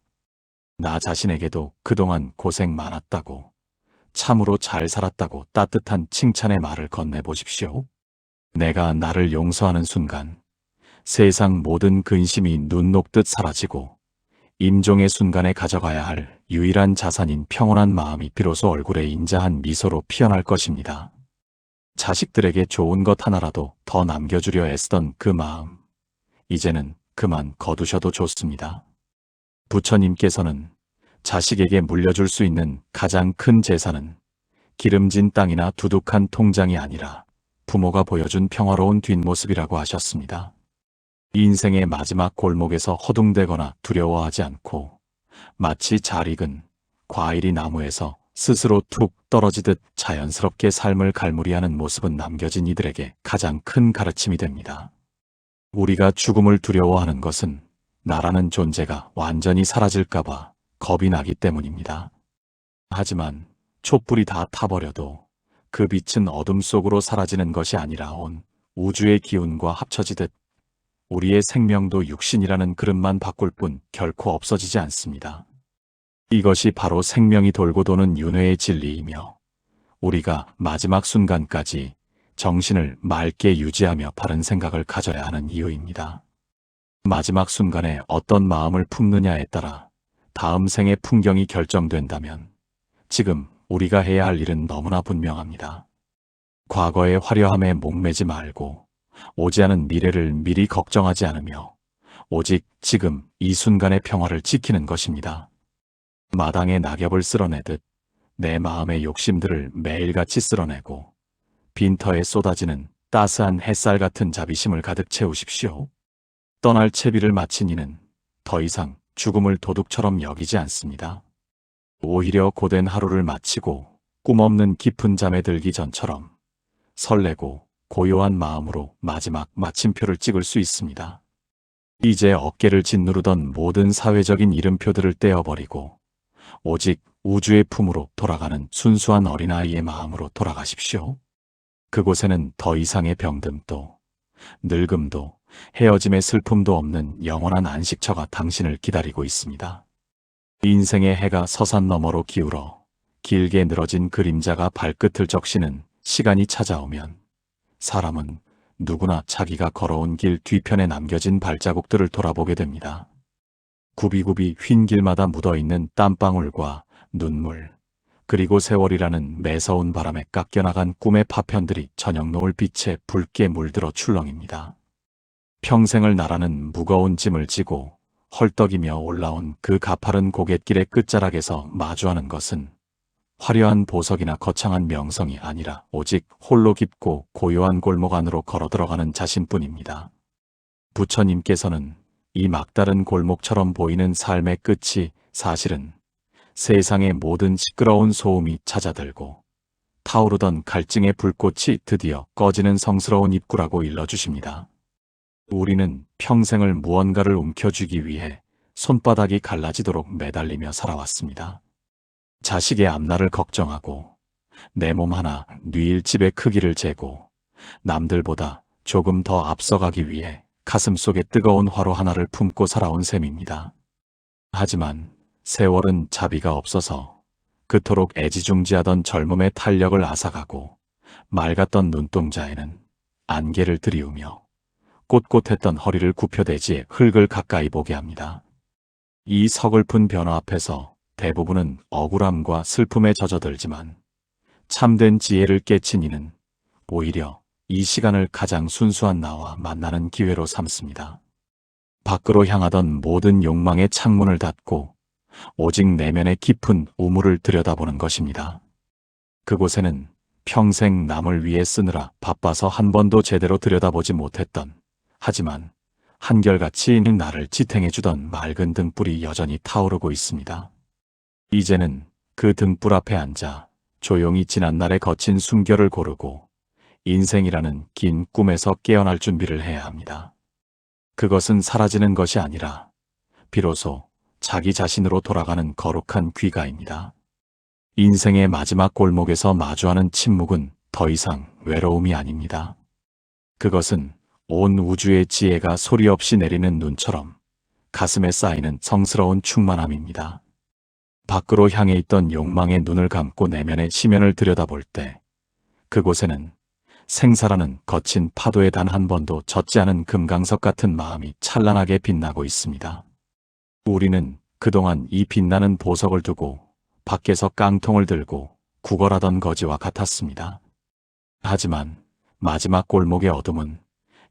나 자신에게도 그동안 고생 많았다고, 참으로 잘 살았다고 따뜻한 칭찬의 말을 건네보십시오. 내가 나를 용서하는 순간 세상 모든 근심이 눈 녹듯 사라지고 임종의 순간에 가져가야 할 유일한 자산인 평온한 마음이 비로소 얼굴에 인자한 미소로 피어날 것입니다. 자식들에게 좋은 것 하나라도 더 남겨주려 애쓰던 그 마음, 이제는 그만 거두셔도 좋습니다. 부처님께서는 자식에게 물려줄 수 있는 가장 큰 재산은 기름진 땅이나 두둑한 통장이 아니라 부모가 보여준 평화로운 뒷모습이라고 하셨습니다. 인생의 마지막 골목에서 허둥대거나 두려워하지 않고 마치 잘 익은 과일이 나무에서 스스로 툭 떨어지듯 자연스럽게 삶을 갈무리하는 모습은 남겨진 이들에게 가장 큰 가르침이 됩니다. 우리가 죽음을 두려워하는 것은 나라는 존재가 완전히 사라질까봐 겁이 나기 때문입니다. 하지만 촛불이 다 타버려도 그 빛은 어둠 속으로 사라지는 것이 아니라 온 우주의 기운과 합쳐지듯 우리의 생명도 육신이라는 그릇만 바꿀 뿐 결코 없어지지 않습니다. 이것이 바로 생명이 돌고 도는 윤회의 진리이며 우리가 마지막 순간까지 정신을 맑게 유지하며 바른 생각을 가져야 하는 이유입니다. 마지막 순간에 어떤 마음을 품느냐에 따라 다음 생의 풍경이 결정된다면 지금 우리가 해야 할 일은 너무나 분명합니다. 과거의 화려함에 목매지 말고 오지 않은 미래를 미리 걱정하지 않으며 오직 지금 이 순간의 평화를 지키는 것입니다. 마당에 낙엽을 쓸어내듯 내 마음의 욕심들을 매일같이 쓸어내고 빈터에 쏟아지는 따스한 햇살 같은 자비심을 가득 채우십시오. 떠날 채비를 마친 이는 더 이상 죽음을 도둑처럼 여기지 않습니다. 오히려 고된 하루를 마치고 꿈없는 깊은 잠에 들기 전처럼 설레고 고요한 마음으로 마지막 마침표를 찍을 수 있습니다. 이제 어깨를 짓누르던 모든 사회적인 이름표들을 떼어버리고 오직 우주의 품으로 돌아가는 순수한 어린아이의 마음으로 돌아가십시오. 그곳에는 더 이상의 병듦도 늙음도 헤어짐의 슬픔도 없는 영원한 안식처가 당신을 기다리고 있습니다. 인생의 해가 서산 너머로 기울어 길게 늘어진 그림자가 발끝을 적시는 시간이 찾아오면 사람은 누구나 자기가 걸어온 길 뒤편에 남겨진 발자국들을 돌아보게 됩니다. 굽이굽이 휜 길마다 묻어있는 땀방울과 눈물, 그리고 세월이라는 매서운 바람에 깎여나간 꿈의 파편들이 저녁 노을 빛에 붉게 물들어 출렁입니다. 평생을 나라는 무거운 짐을 지고 헐떡이며 올라온 그 가파른 고갯길의 끝자락에서 마주하는 것은 화려한 보석이나 거창한 명성이 아니라 오직 홀로 깊고 고요한 골목 안으로 걸어 들어가는 자신뿐입니다. 부처님께서는 이 막다른 골목처럼 보이는 삶의 끝이 사실은 세상의 모든 시끄러운 소음이 잦아들고 타오르던 갈증의 불꽃이 드디어 꺼지는 성스러운 입구라고 일러주십니다. 우리는 평생을 무언가를 움켜쥐기 위해 손바닥이 갈라지도록 매달리며 살아왔습니다. 자식의 앞날을 걱정하고 내 몸 하나 뉘일 집의 크기를 재고 남들보다 조금 더 앞서가기 위해 가슴속에 뜨거운 화로 하나를 품고 살아온 셈입니다. 하지만 세월은 자비가 없어서 그토록 애지중지하던 젊음의 탄력을 앗아가고 맑았던 눈동자에는 안개를 들이우며 꼿꼿했던 허리를 굽혀대지에 흙을 가까이 보게 합니다. 이 서글픈 변화 앞에서 대부분은 억울함과 슬픔에 젖어들지만 참된 지혜를 깨친 이는 오히려 이 시간을 가장 순수한 나와 만나는 기회로 삼습니다. 밖으로 향하던 모든 욕망의 창문을 닫고 오직 내면의 깊은 우물을 들여다보는 것입니다. 그곳에는 평생 남을 위해 쓰느라 바빠서 한 번도 제대로 들여다보지 못했던, 하지만 한결같이 나를 지탱해주던 맑은 등불이 여전히 타오르고 있습니다. 이제는 그 등불 앞에 앉아 조용히 지난날의 거친 숨결을 고르고 인생이라는 긴 꿈에서 깨어날 준비를 해야 합니다. 그것은 사라지는 것이 아니라 비로소 자기 자신으로 돌아가는 거룩한 귀가입니다. 인생의 마지막 골목에서 마주하는 침묵은 더 이상 외로움이 아닙니다. 그것은 온 우주의 지혜가 소리 없이 내리는 눈처럼 가슴에 쌓이는 성스러운 충만함입니다. 밖으로 향해 있던 욕망의 눈을 감고 내면의 심연을 들여다볼 때 그곳에는 생사라는 거친 파도에 단 한 번도 젖지 않은 금강석 같은 마음이 찬란하게 빛나고 있습니다. 우리는 그동안 이 빛나는 보석을 두고 밖에서 깡통을 들고 구걸하던 거지와 같았습니다. 하지만 마지막 골목의 어둠은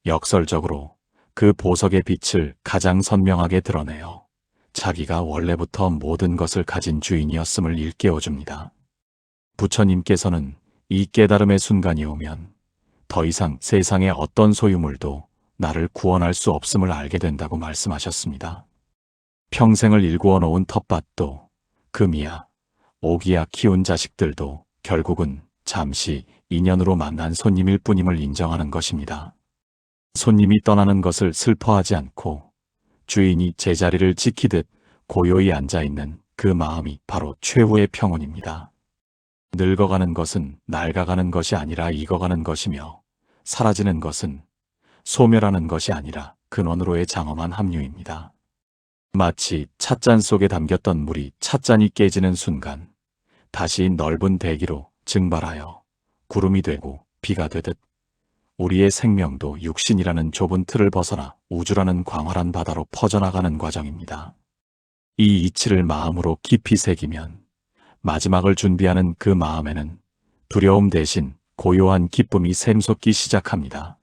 역설적으로 그 보석의 빛을 가장 선명하게 드러내어 자기가 원래부터 모든 것을 가진 주인이었음을 일깨워줍니다. 부처님께서는 이 깨달음의 순간이 오면 더 이상 세상의 어떤 소유물도 나를 구원할 수 없음을 알게 된다고 말씀하셨습니다. 평생을 일구어 놓은 텃밭도, 금이야, 오기야 키운 자식들도 결국은 잠시 인연으로 만난 손님일 뿐임을 인정하는 것입니다. 손님이 떠나는 것을 슬퍼하지 않고 주인이 제자리를 지키듯 고요히 앉아있는 그 마음이 바로 최후의 평온입니다. 늙어가는 것은 낡아가는 것이 아니라 익어가는 것이며 사라지는 것은 소멸하는 것이 아니라 근원으로의 장엄한 합류입니다. 마치 찻잔 속에 담겼던 물이 찻잔이 깨지는 순간 다시 넓은 대기로 증발하여 구름이 되고 비가 되듯 우리의 생명도 육신이라는 좁은 틀을 벗어나 우주라는 광활한 바다로 퍼져나가는 과정입니다. 이 이치를 마음으로 깊이 새기면 마지막을 준비하는 그 마음에는 두려움 대신 고요한 기쁨이 샘솟기 시작합니다.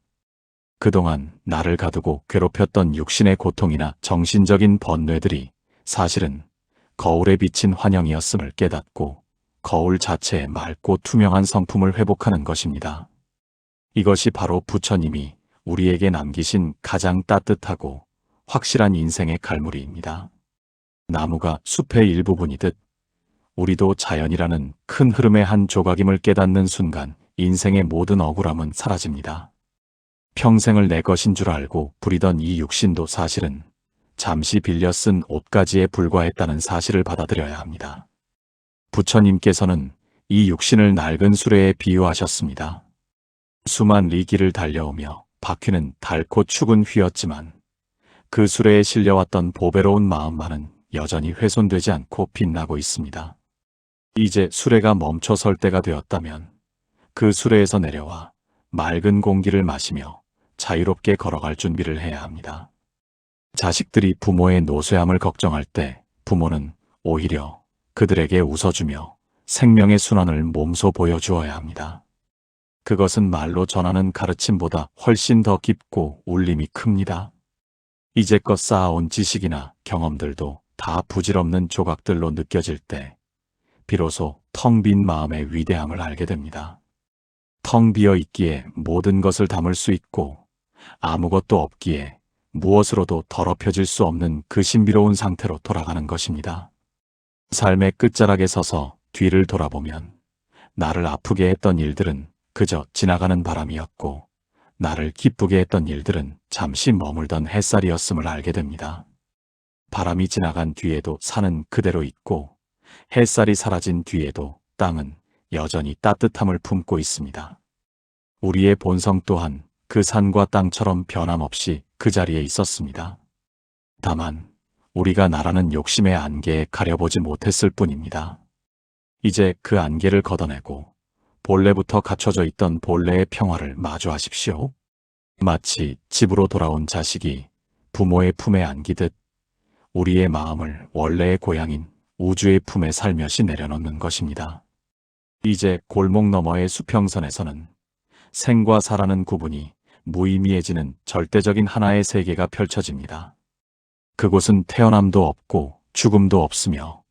그동안 나를 가두고 괴롭혔던 육신의 고통이나 정신적인 번뇌들이 사실은 거울에 비친 환영이었음을 깨닫고 거울 자체의 맑고 투명한 성품을 회복하는 것입니다. 이것이 바로 부처님이 우리에게 남기신 가장 따뜻하고 확실한 인생의 갈무리입니다. 나무가 숲의 일부분이듯 우리도 자연이라는 큰 흐름의 한 조각임을 깨닫는 순간 인생의 모든 억울함은 사라집니다. 평생을 내 것인 줄 알고 부리던 이 육신도 사실은 잠시 빌려 쓴 옷가지에 불과했다는 사실을 받아들여야 합니다. 부처님께서는 이 육신을 낡은 수레에 비유하셨습니다. 수만 리 길을 달려오며 바퀴는 닳고 축은 휘었지만 그 수레에 실려왔던 보배로운 마음만은 여전히 훼손되지 않고 빛나고 있습니다. 이제 수레가 멈춰 설 때가 되었다면 그 수레에서 내려와 맑은 공기를 마시며 자유롭게 걸어갈 준비를 해야 합니다. 자식들이 부모의 노쇠함을 걱정할 때 부모는 오히려 그들에게 웃어주며 생명의 순환을 몸소 보여주어야 합니다. 그것은 말로 전하는 가르침보다 훨씬 더 깊고 울림이 큽니다. 이제껏 쌓아온 지식이나 경험들도 다 부질없는 조각들로 느껴질 때 비로소 텅 빈 마음의 위대함을 알게 됩니다. 텅 비어 있기에 모든 것을 담을 수 있고 아무것도 없기에 무엇으로도 더럽혀질 수 없는 그 신비로운 상태로 돌아가는 것입니다. 삶의 끝자락에 서서 뒤를 돌아보면 나를 아프게 했던 일들은 그저 지나가는 바람이었고 나를 기쁘게 했던 일들은 잠시 머물던 햇살이었음을 알게 됩니다. 바람이 지나간 뒤에도 산은 그대로 있고 햇살이 사라진 뒤에도 땅은 여전히 따뜻함을 품고 있습니다. 우리의 본성 또한 그 산과 땅처럼 변함없이 그 자리에 있었습니다. 다만 우리가 나라는 욕심의 안개에 가려보지 못했을 뿐입니다. 이제 그 안개를 걷어내고 본래부터 갖춰져 있던 본래의 평화를 마주하십시오. 마치 집으로 돌아온 자식이 부모의 품에 안기듯 우리의 마음을 원래의 고향인 우주의 품에 살며시 내려놓는 것입니다. 이제 골목 너머의 수평선에서는 생과 사라는 구분이 무의미해지는 절대적인 하나의 세계가 펼쳐집니다. 그곳은 태어남도 없고 죽음도 없으며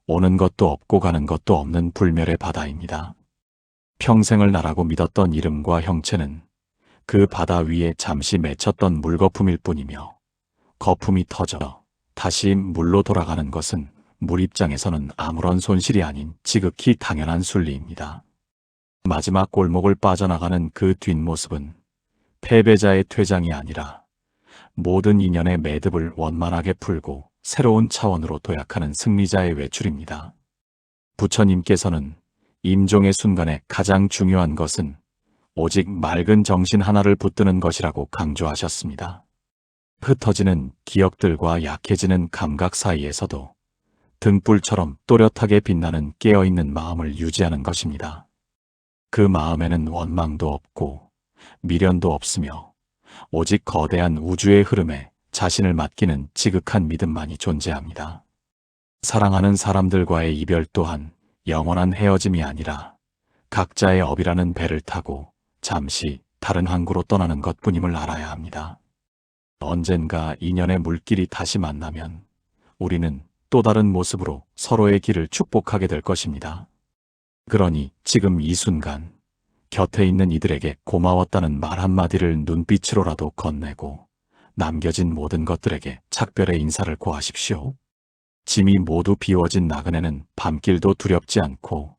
오는 것도 없고 가는 것도 없는 불멸의 바다입니다. 평생을 나라고 믿었던 이름과 형체는 그 바다 위에 잠시 맺혔던 물거품일 뿐이며 거품이 터져 다시 물로 돌아가는 것은 물 입장에서는 아무런 손실이 아닌 지극히 당연한 순리입니다. 마지막 골목을 빠져나가는 그 뒷모습은 패배자의 퇴장이 아니라 모든 인연의 매듭을 원만하게 풀고 새로운 차원으로 도약하는 승리자의 외출입니다. 부처님께서는 임종의 순간에 가장 중요한 것은 오직 맑은 정신 하나를 붙드는 것이라고 강조하셨습니다. 흩어지는 기억들과 약해지는 감각 사이에서도 등불처럼 또렷하게 빛나는 깨어있는 마음을 유지하는 것입니다. 그 마음에는 원망도 없고 미련도 없으며 오직 거대한 우주의 흐름에 자신을 맡기는 지극한 믿음만이 존재합니다. 사랑하는 사람들과의 이별 또한 영원한 헤어짐이 아니라 각자의 업이라는 배를 타고 잠시 다른 항구로 떠나는 것뿐임을 알아야 합니다. 언젠가 인연의 물길이 다시 만나면 우리는 또 다른 모습으로 서로의 길을 축복하게 될 것입니다. 그러니 지금 이 순간 곁에 있는 이들에게 고마웠다는 말 한마디를 눈빛으로라도 건네고 남겨진 모든 것들에게 작별의 인사를 고하십시오. 짐이 모두 비워진 나그네는 밤길도 두렵지 않고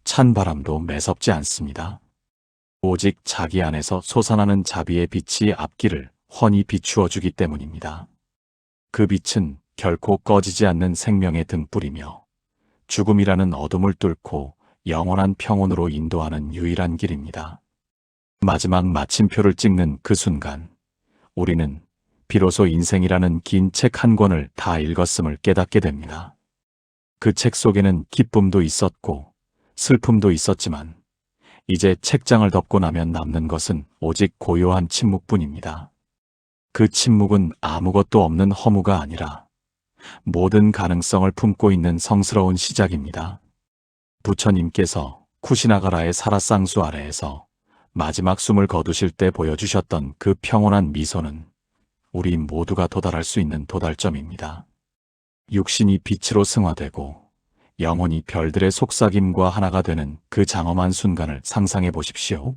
찬 바람도 매섭지 않습니다. 오직 자기 안에서 솟아나는 자비의 빛이 앞길을 훤히 비추어 주기 때문입니다. 그 빛은 결코 꺼지지 않는 생명의 등불이며 죽음이라는 어둠을 뚫고 영원한 평온으로 인도하는 유일한 길입니다. 마지막 마침표를 찍는 그 순간 우리는 비로소 인생이라는 긴 책 한 권을 다 읽었음을 깨닫게 됩니다. 그 책 속에는 기쁨도 있었고 슬픔도 있었지만 이제 책장을 덮고 나면 남는 것은 오직 고요한 침묵뿐입니다. 그 침묵은 아무것도 없는 허무가 아니라 모든 가능성을 품고 있는 성스러운 시작입니다. 부처님께서 쿠시나가라의 사라쌍수 아래에서 마지막 숨을 거두실 때 보여주셨던 그 평온한 미소는 우리 모두가 도달할 수 있는 도달점입니다. 육신이 빛으로 승화되고 영혼이 별들의 속삭임과 하나가 되는 그 장엄한 순간을 상상해 보십시오.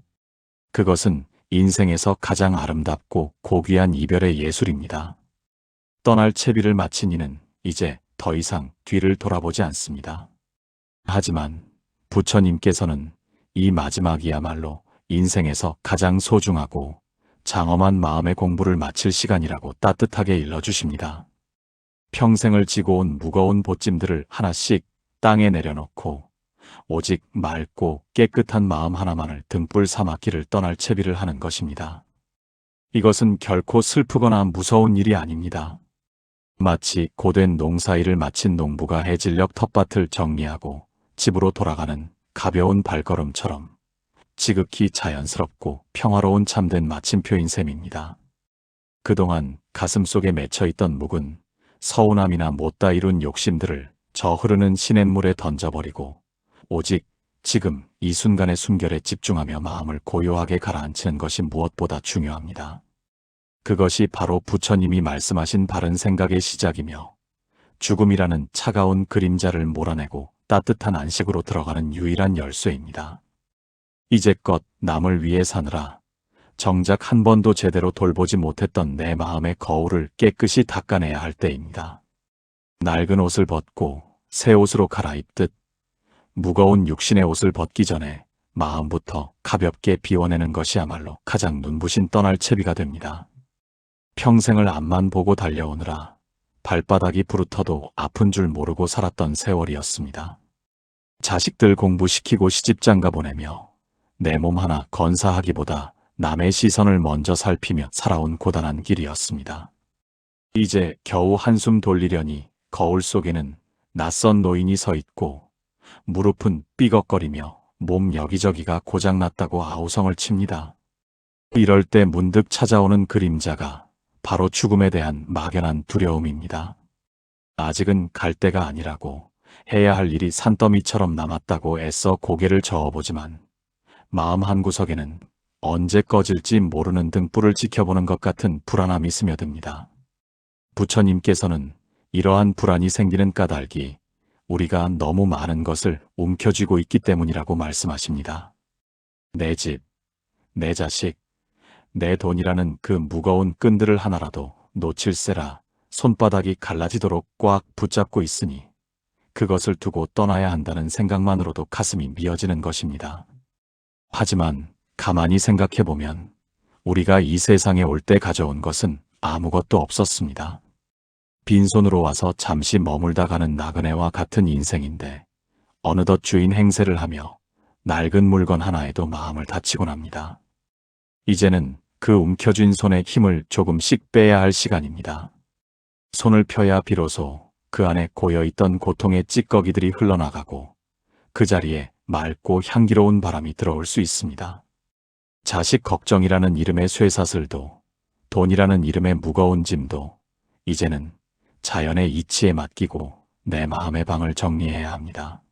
그것은 인생에서 가장 아름답고 고귀한 이별의 예술입니다. 떠날 채비를 마친 이는 이제 더 이상 뒤를 돌아보지 않습니다. 하지만 부처님께서는 이 마지막이야말로 인생에서 가장 소중하고 장엄한 마음의 공부를 마칠 시간이라고 따뜻하게 일러주십니다. 평생을 지고 온 무거운 보찜들을 하나씩 땅에 내려놓고 오직 맑고 깨끗한 마음 하나만을 등불 삼아 길을 떠날 채비를 하는 것입니다. 이것은 결코 슬프거나 무서운 일이 아닙니다. 마치 고된 농사일을 마친 농부가 해질녘 텃밭을 정리하고 집으로 돌아가는 가벼운 발걸음처럼 지극히 자연스럽고 평화로운 참된 마침표인 셈입니다. 그동안 가슴속에 맺혀있던 묵은 서운함이나 못다 이룬 욕심들을 저 흐르는 시냇물에 던져버리고 오직 지금 이 순간의 숨결에 집중하며 마음을 고요하게 가라앉히는 것이 무엇보다 중요합니다. 그것이 바로 부처님이 말씀하신 바른 생각의 시작이며 죽음이라는 차가운 그림자를 몰아내고 따뜻한 안식으로 들어가는 유일한 열쇠입니다. 이제껏 남을 위해 사느라 정작 한 번도 제대로 돌보지 못했던 내 마음의 거울을 깨끗이 닦아내야 할 때입니다. 낡은 옷을 벗고 새 옷으로 갈아입듯 무거운 육신의 옷을 벗기 전에 마음부터 가볍게 비워내는 것이야말로 가장 눈부신 떠날 채비가 됩니다. 평생을 앞만 보고 달려오느라 발바닥이 부르터도 아픈 줄 모르고 살았던 세월이었습니다. 자식들 공부시키고 시집장가 보내며 내 몸 하나 건사하기보다 남의 시선을 먼저 살피며 살아온 고단한 길이었습니다. 이제 겨우 한숨 돌리려니 거울 속에는 낯선 노인이 서 있고 무릎은 삐걱거리며 몸 여기저기가 고장났다고 아우성을 칩니다. 이럴 때 문득 찾아오는 그림자가 바로 죽음에 대한 막연한 두려움입니다. 아직은 갈 때가 아니라고, 해야 할 일이 산더미처럼 남았다고 애써 고개를 저어보지만 마음 한구석에는 언제 꺼질지 모르는 등불을 지켜보는 것 같은 불안함이 스며듭니다. 부처님께서는 이러한 불안이 생기는 까닭이 우리가 너무 많은 것을 움켜쥐고 있기 때문이라고 말씀하십니다. 내 집, 내 자식, 내 돈이라는 그 무거운 끈들을 하나라도 놓칠세라 손바닥이 갈라지도록 꽉 붙잡고 있으니 그것을 두고 떠나야 한다는 생각만으로도 가슴이 미어지는 것입니다. 하지만 가만히 생각해보면 우리가 이 세상에 올 때 가져온 것은 아무것도 없었습니다. 빈손으로 와서 잠시 머물다 가는 나그네와 같은 인생인데 어느덧 주인 행세를 하며 낡은 물건 하나에도 마음을 다치곤 합니다. 이제는 그 움켜쥔 손에 힘을 조금씩 빼야 할 시간입니다. 손을 펴야 비로소 그 안에 고여있던 고통의 찌꺼기들이 흘러나가고 그 자리에 맑고 향기로운 바람이 들어올 수 있습니다. 자식 걱정이라는 이름의 쇠사슬도, 돈이라는 이름의 무거운 짐도 이제는 자연의 이치에 맡기고 내 마음의 방을 정리해야 합니다.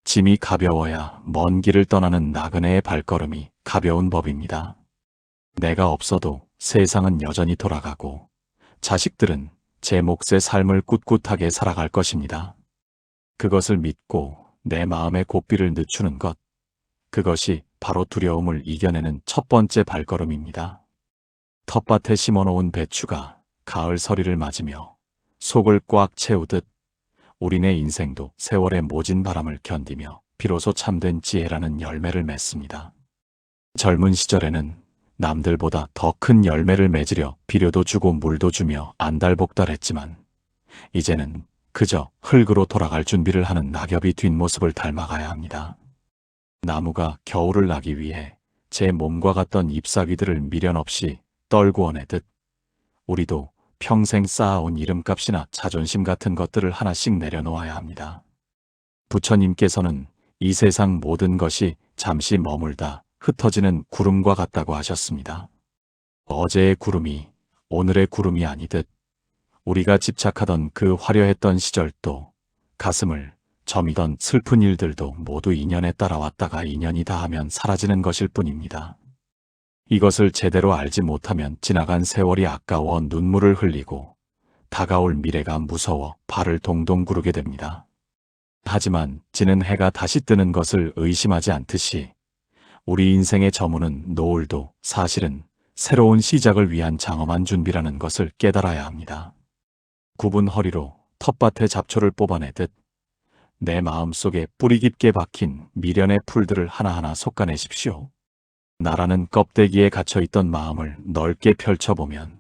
짐이 가벼워야 먼 길을 떠나는 나그네의 발걸음이 가벼운 법입니다. 내가 없어도 세상은 여전히 돌아가고 자식들은 제 몫의 삶을 꿋꿋하게 살아갈 것입니다. 그것을 믿고 내 마음의 고삐를 늦추는 것, 그것이 바로 두려움을 이겨내는 첫 번째 발걸음입니다. 텃밭에 심어놓은 배추가 가을 서리를 맞으며 속을 꽉 채우듯 우리네 인생도 세월의 모진 바람을 견디며 비로소 참된 지혜라는 열매를 맺습니다. 젊은 시절에는 남들보다 더 큰 열매를 맺으려 비료도 주고 물도 주며 안달복달했지만 이제는 그저 흙으로 돌아갈 준비를 하는 낙엽이 뒷모습을 닮아가야 합니다. 나무가 겨울을 나기 위해 제 몸과 같던 잎사귀들을 미련 없이 떨구어내듯 우리도 평생 쌓아온 이름값이나 자존심 같은 것들을 하나씩 내려놓아야 합니다. 부처님께서는 이 세상 모든 것이 잠시 머물다 흩어지는 구름과 같다고 하셨습니다. 어제의 구름이 오늘의 구름이 아니듯 우리가 집착하던 그 화려했던 시절도 가슴을 점이던 슬픈 일들도 모두 인연에 따라왔다가 인연이 다하면 사라지는 것일 뿐입니다. 이것을 제대로 알지 못하면 지나간 세월이 아까워 눈물을 흘리고 다가올 미래가 무서워 발을 동동 구르게 됩니다. 하지만 지는 해가 다시 뜨는 것을 의심하지 않듯이 우리 인생의 저무는 노을도 사실은 새로운 시작을 위한 장엄한 준비라는 것을 깨달아야 합니다. 굽은 허리로 텃밭의 잡초를 뽑아내듯 내 마음속에 뿌리 깊게 박힌 미련의 풀들을 하나하나 솎아내십시오. 나라는 껍데기에 갇혀있던 마음을 넓게 펼쳐보면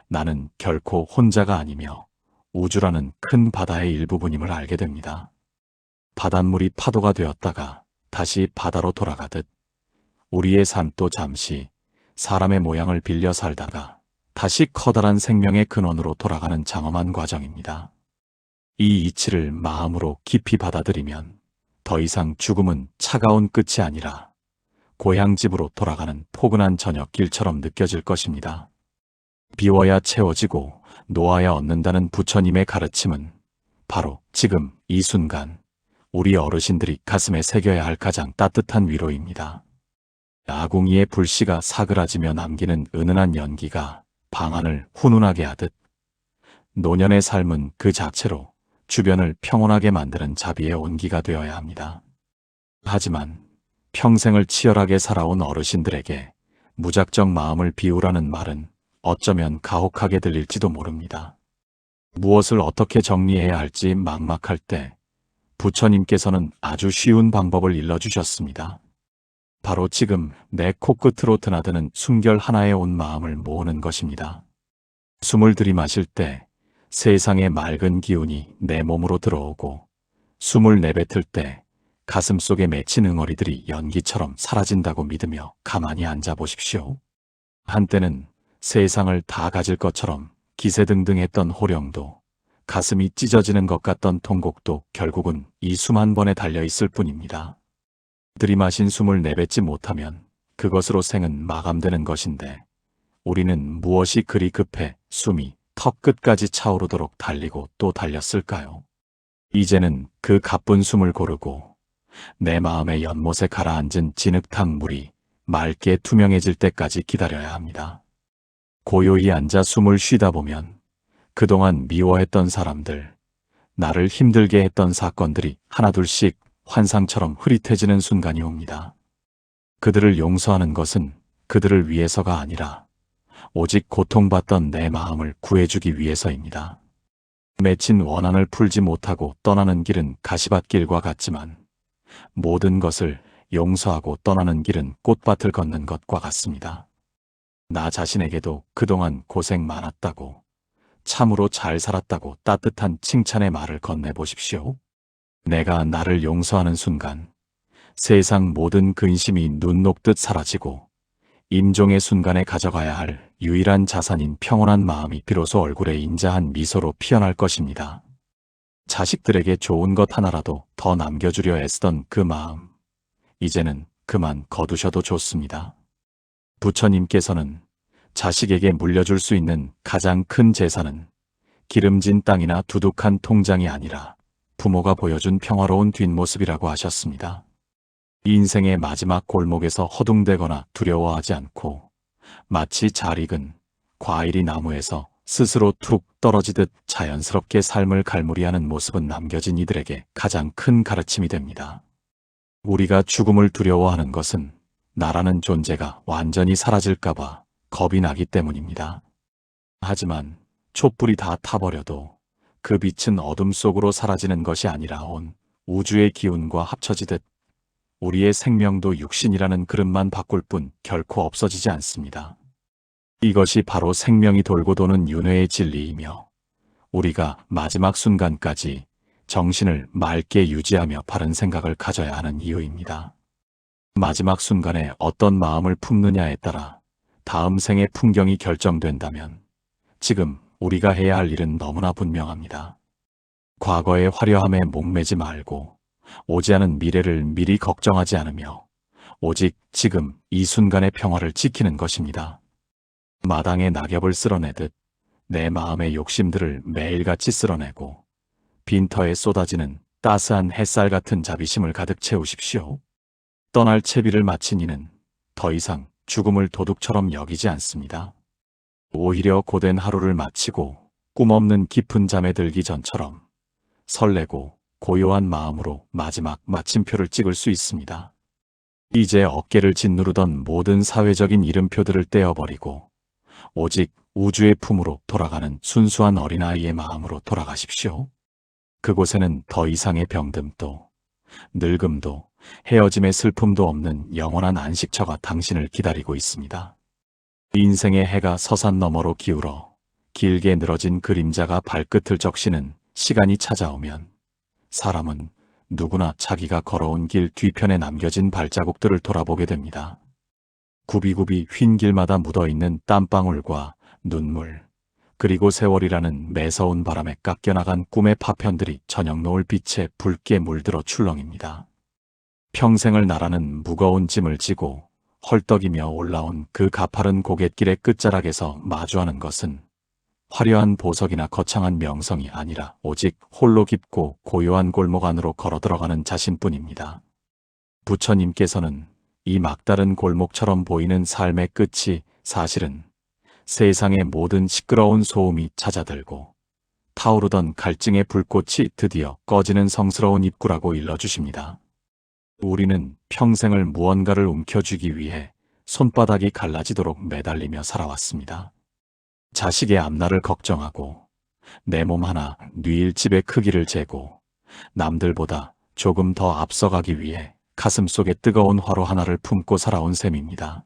나는 결코 혼자가 아니며 우주라는 큰 바다의 일부분임을 알게 됩니다. 바닷물이 파도가 되었다가 다시 바다로 돌아가듯 우리의 삶도 잠시 사람의 모양을 빌려 살다가 다시 커다란 생명의 근원으로 돌아가는 장엄한 과정입니다. 이 이치를 마음으로 깊이 받아들이면 더 이상 죽음은 차가운 끝이 아니라 고향집으로 돌아가는 포근한 저녁길처럼 느껴질 것입니다. 비워야 채워지고 놓아야 얻는다는 부처님의 가르침은 바로 지금 이 순간 우리 어르신들이 가슴에 새겨야 할 가장 따뜻한 위로입니다. 아궁이의 불씨가 사그라지며 남기는 은은한 연기가 방안을 훈훈하게 하듯 노년의 삶은 그 자체로 주변을 평온하게 만드는 자비의 온기가 되어야 합니다. 하지만 평생을 치열하게 살아온 어르신들에게 무작정 마음을 비우라는 말은 어쩌면 가혹하게 들릴지도 모릅니다. 무엇을 어떻게 정리해야 할지 막막할 때 부처님께서는 아주 쉬운 방법을 일러주셨습니다. 바로 지금 내 코끝으로 드나드는 숨결 하나에 온 마음을 모으는 것입니다. 숨을 들이마실 때 세상의 맑은 기운이 내 몸으로 들어오고 숨을 내뱉을 때 가슴 속에 맺힌 응어리들이 연기처럼 사라진다고 믿으며 가만히 앉아 보십시오. 한때는 세상을 다 가질 것처럼 기세등등했던 호령도 가슴이 찢어지는 것 같던 통곡도 결국은 이 숨 한 번에 달려있을 뿐입니다. 들이마신 숨을 내뱉지 못하면 그것으로 생은 마감되는 것인데 우리는 무엇이 그리 급해 숨이 턱 끝까지 차오르도록 달리고 또 달렸을까요? 이제는 그 가쁜 숨을 고르고 내 마음의 연못에 가라앉은 진흙탕 물이 맑게 투명해질 때까지 기다려야 합니다. 고요히 앉아 숨을 쉬다 보면 그동안 미워했던 사람들, 나를 힘들게 했던 사건들이 하나둘씩 환상처럼 흐릿해지는 순간이 옵니다. 그들을 용서하는 것은 그들을 위해서가 아니라 오직 고통받던 내 마음을 구해주기 위해서입니다. 맺힌 원한을 풀지 못하고 떠나는 길은 가시밭길과 같지만 모든 것을 용서하고 떠나는 길은 꽃밭을 걷는 것과 같습니다. 나 자신에게도 그동안 고생 많았다고, 참으로 잘 살았다고 따뜻한 칭찬의 말을 건네보십시오. 내가 나를 용서하는 순간 세상 모든 근심이 눈 녹듯 사라지고 임종의 순간에 가져가야 할 유일한 자산인 평온한 마음이 비로소 얼굴에 인자한 미소로 피어날 것입니다. 자식들에게 좋은 것 하나라도 더 남겨주려 애쓰던 그 마음, 이제는 그만 거두셔도 좋습니다. 부처님께서는 자식에게 물려줄 수 있는 가장 큰 재산은 기름진 땅이나 두둑한 통장이 아니라 부모가 보여준 평화로운 뒷모습이라고 하셨습니다. 인생의 마지막 골목에서 허둥대거나 두려워하지 않고 마치 잘 익은 과일이 나무에서 스스로 툭 떨어지듯 자연스럽게 삶을 갈무리하는 모습은 남겨진 이들에게 가장 큰 가르침이 됩니다. 우리가 죽음을 두려워하는 것은 나라는 존재가 완전히 사라질까봐 겁이 나기 때문입니다. 하지만 촛불이 다 타버려도 그 빛은 어둠 속으로 사라지는 것이 아니라 온 우주의 기운과 합쳐지듯 우리의 생명도 육신이라는 그릇만 바꿀 뿐 결코 없어지지 않습니다. 이것이 바로 생명이 돌고 도는 윤회의 진리이며 우리가 마지막 순간까지 정신을 맑게 유지하며 바른 생각을 가져야 하는 이유입니다. 마지막 순간에 어떤 마음을 품느냐에 따라 다음 생의 풍경이 결정된다면 지금 우리가 해야 할 일은 너무나 분명합니다. 과거의 화려함에 목매지 말고 오지 않은 미래를 미리 걱정하지 않으며 오직 지금 이 순간의 평화를 지키는 것입니다. 마당에 낙엽을 쓸어내듯 내 마음의 욕심들을 매일같이 쓸어내고 빈터에 쏟아지는 따스한 햇살 같은 자비심을 가득 채우십시오. 떠날 채비를 마친 이는 더 이상 죽음을 도둑처럼 여기지 않습니다. 오히려 고된 하루를 마치고 꿈없는 깊은 잠에 들기 전처럼 설레고 고요한 마음으로 마지막 마침표를 찍을 수 있습니다. 이제 어깨를 짓누르던 모든 사회적인 이름표들을 떼어버리고 오직 우주의 품으로 돌아가는 순수한 어린아이의 마음으로 돌아가십시오. 그곳에는 더 이상의 병듦도 늙음도 헤어짐의 슬픔도 없는 영원한 안식처가 당신을 기다리고 있습니다. 인생의 해가 서산 너머로 기울어 길게 늘어진 그림자가 발끝을 적시는 시간이 찾아오면 사람은 누구나 자기가 걸어온 길 뒤편에 남겨진 발자국들을 돌아보게 됩니다. 굽이굽이 휜 길마다 묻어있는 땀방울과 눈물, 그리고 세월이라는 매서운 바람에 깎여나간 꿈의 파편들이 저녁 노을 빛에 붉게 물들어 출렁입니다. 평생을 나라는 무거운 짐을 지고 헐떡이며 올라온 그 가파른 고갯길의 끝자락에서 마주하는 것은 화려한 보석이나 거창한 명성이 아니라 오직 홀로 깊고 고요한 골목 안으로 걸어 들어가는 자신뿐입니다. 부처님께서는 이 막다른 골목처럼 보이는 삶의 끝이 사실은 세상의 모든 시끄러운 소음이 잦아들고 타오르던 갈증의 불꽃이 드디어 꺼지는 성스러운 입구라고 일러주십니다. 우리는 평생을 무언가를 움켜쥐기 위해 손바닥이 갈라지도록 매달리며 살아왔습니다. 자식의 앞날을 걱정하고 내 몸 하나 뉘일 집의 크기를 재고 남들보다 조금 더 앞서가기 위해 가슴속에 뜨거운 화로 하나를 품고 살아온 셈입니다.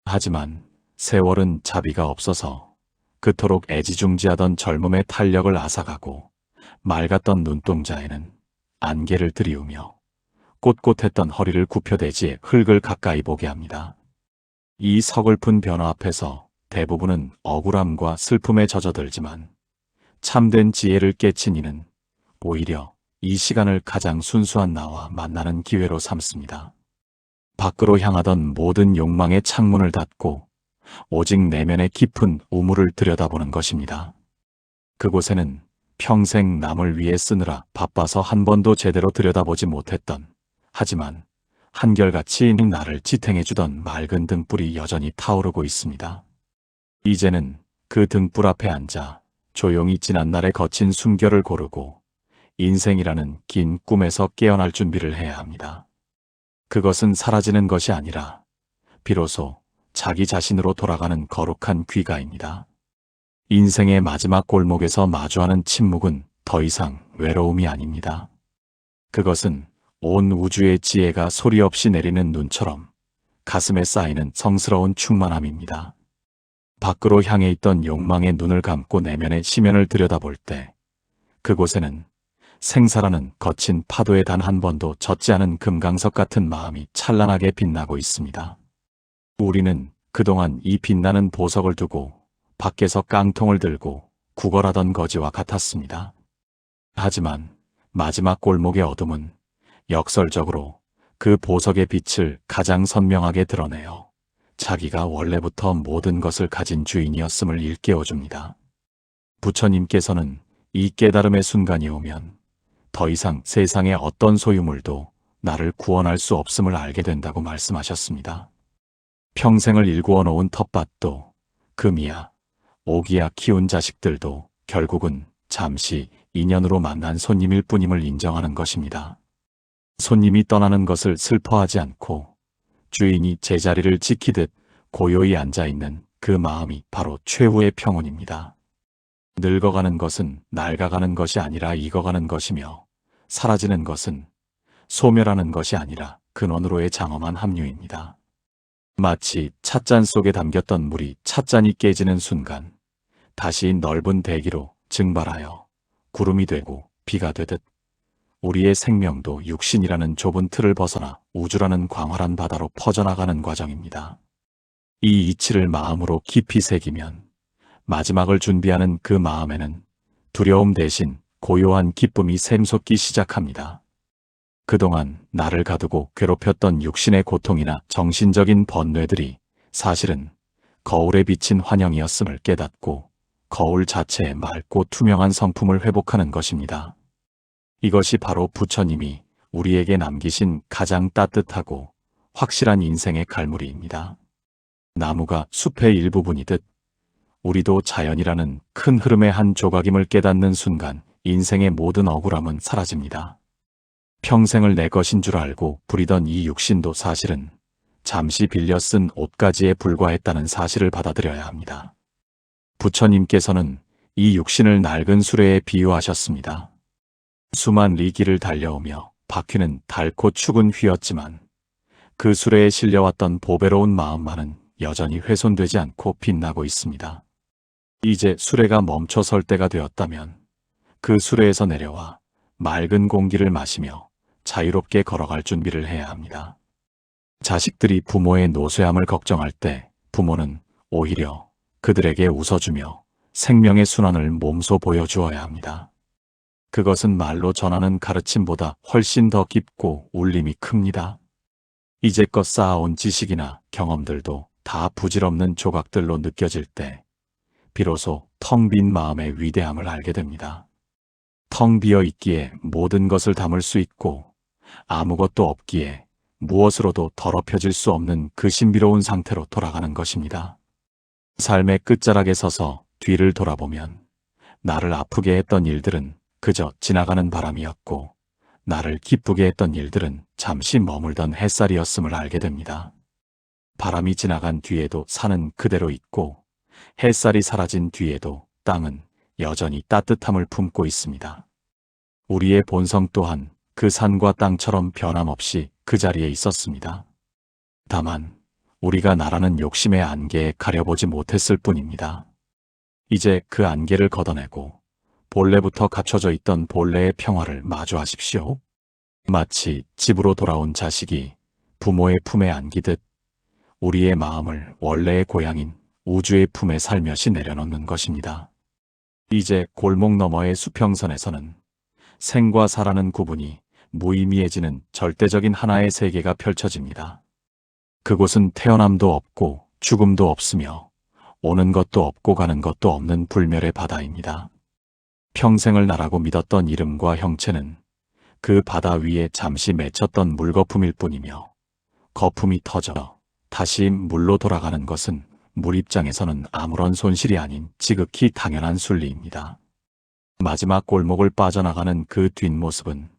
하지만 세월은 자비가 없어서 그토록 애지중지하던 젊음의 탄력을 앗아가고 맑았던 눈동자에는 안개를 들이우며 꼿꼿했던 허리를 굽혀대지에 흙을 가까이 보게 합니다. 이 서글픈 변화 앞에서 대부분은 억울함과 슬픔에 젖어들지만 참된 지혜를 깨친 이는 오히려 이 시간을 가장 순수한 나와 만나는 기회로 삼습니다. 밖으로 향하던 모든 욕망의 창문을 닫고 오직 내면의 깊은 우물을 들여다보는 것입니다. 그곳에는 평생 남을 위해 쓰느라 바빠서 한 번도 제대로 들여다보지 못했던, 하지만 한결같이 나를 지탱해주던 맑은 등불이 여전히 타오르고 있습니다. 이제는 그 등불 앞에 앉아 조용히 지난 날의 거친 숨결을 고르고 인생이라는 긴 꿈에서 깨어날 준비를 해야 합니다. 그것은 사라지는 것이 아니라 비로소 자기 자신으로 돌아가는 거룩한 귀가입니다. 인생의 마지막 골목에서 마주하는 침묵은 더 이상 외로움이 아닙니다. 그것은 온 우주의 지혜가 소리 없이 내리는 눈처럼 가슴에 쌓이는 성스러운 충만함입니다. 밖으로 향해 있던 욕망의 눈을 감고 내면의 시면을 들여다볼 때 그곳에는 생사라는 거친 파도에 단 한 번도 젖지 않은 금강석 같은 마음이 찬란하게 빛나고 있습니다. 우리는 그동안 이 빛나는 보석을 두고 밖에서 깡통을 들고 구걸하던 거지와 같았습니다. 하지만 마지막 골목의 어둠은 역설적으로 그 보석의 빛을 가장 선명하게 드러내어 자기가 원래부터 모든 것을 가진 주인이었음을 일깨워줍니다. 부처님께서는 이 깨달음의 순간이 오면 더 이상 세상의 어떤 소유물도 나를 구원할 수 없음을 알게 된다고 말씀하셨습니다. 평생을 일구어 놓은 텃밭도, 금이야, 오기야 키운 자식들도 결국은 잠시 인연으로 만난 손님일 뿐임을 인정하는 것입니다. 손님이 떠나는 것을 슬퍼하지 않고 주인이 제자리를 지키듯 고요히 앉아있는 그 마음이 바로 최후의 평온입니다. 늙어가는 것은 낡아가는 것이 아니라 익어가는 것이며 사라지는 것은 소멸하는 것이 아니라 근원으로의 장엄한 합류입니다. 마치 찻잔 속에 담겼던 물이 찻잔이 깨지는 순간 다시 넓은 대기로 증발하여 구름이 되고 비가 되듯 우리의 생명도 육신이라는 좁은 틀을 벗어나 우주라는 광활한 바다로 퍼져나가는 과정입니다. 이 이치를 마음으로 깊이 새기면 마지막을 준비하는 그 마음에는 두려움 대신 고요한 기쁨이 샘솟기 시작합니다. 그동안 나를 가두고 괴롭혔던 육신의 고통이나 정신적인 번뇌들이 사실은 거울에 비친 환영이었음을 깨닫고 거울 자체의 맑고 투명한 성품을 회복하는 것입니다. 이것이 바로 부처님이 우리에게 남기신 가장 따뜻하고 확실한 인생의 갈무리입니다. 나무가 숲의 일부분이듯 우리도 자연이라는 큰 흐름의 한 조각임을 깨닫는 순간 인생의 모든 억울함은 사라집니다. 평생을 내 것인 줄 알고 부리던 이 육신도 사실은 잠시 빌려 쓴 옷가지에 불과했다는 사실을 받아들여야 합니다. 부처님께서는 이 육신을 낡은 수레에 비유하셨습니다. 수만 리 길을 달려오며 바퀴는 닳고 축은 휘었지만 그 수레에 실려왔던 보배로운 마음만은 여전히 훼손되지 않고 빛나고 있습니다. 이제 수레가 멈춰설 때가 되었다면 그 수레에서 내려와 맑은 공기를 마시며 자유롭게 걸어갈 준비를 해야 합니다. 자식들이 부모의 노쇠함을 걱정할 때 부모는 오히려 그들에게 웃어주며 생명의 순환을 몸소 보여주어야 합니다. 그것은 말로 전하는 가르침보다 훨씬 더 깊고 울림이 큽니다. 이제껏 쌓아온 지식이나 경험들도 다 부질없는 조각들로 느껴질 때 비로소 텅 빈 마음의 위대함을 알게 됩니다. 텅 비어 있기에 모든 것을 담을 수 있고 아무것도 없기에 무엇으로도 더럽혀질 수 없는 그 신비로운 상태로 돌아가는 것입니다. 삶의 끝자락에 서서 뒤를 돌아보면 나를 아프게 했던 일들은 그저 지나가는 바람이었고 나를 기쁘게 했던 일들은 잠시 머물던 햇살이었음을 알게 됩니다. 바람이 지나간 뒤에도 산은 그대로 있고 햇살이 사라진 뒤에도 땅은 여전히 따뜻함을 품고 있습니다. 우리의 본성 또한 그 산과 땅처럼 변함없이 그 자리에 있었습니다. 다만 우리가 나라는 욕심의 안개에 가려보지 못했을 뿐입니다. 이제 그 안개를 걷어내고 본래부터 갖춰져 있던 본래의 평화를 마주하십시오. 마치 집으로 돌아온 자식이 부모의 품에 안기듯 우리의 마음을 원래의 고향인 우주의 품에 살며시 내려놓는 것입니다. 이제 골목 너머의 수평선에서는 생과 사라는 구분이 무의미해지는 절대적인 하나의 세계가 펼쳐집니다. 그곳은 태어남도 없고 죽음도 없으며 오는 것도 없고 가는 것도 없는 불멸의 바다입니다. 평생을 나라고 믿었던 이름과 형체는 그 바다 위에 잠시 맺혔던 물거품일 뿐이며 거품이 터져 다시 물로 돌아가는 것은 물 입장에서는 아무런 손실이 아닌 지극히 당연한 순리입니다. 마지막 골목을 빠져나가는 그 뒷모습은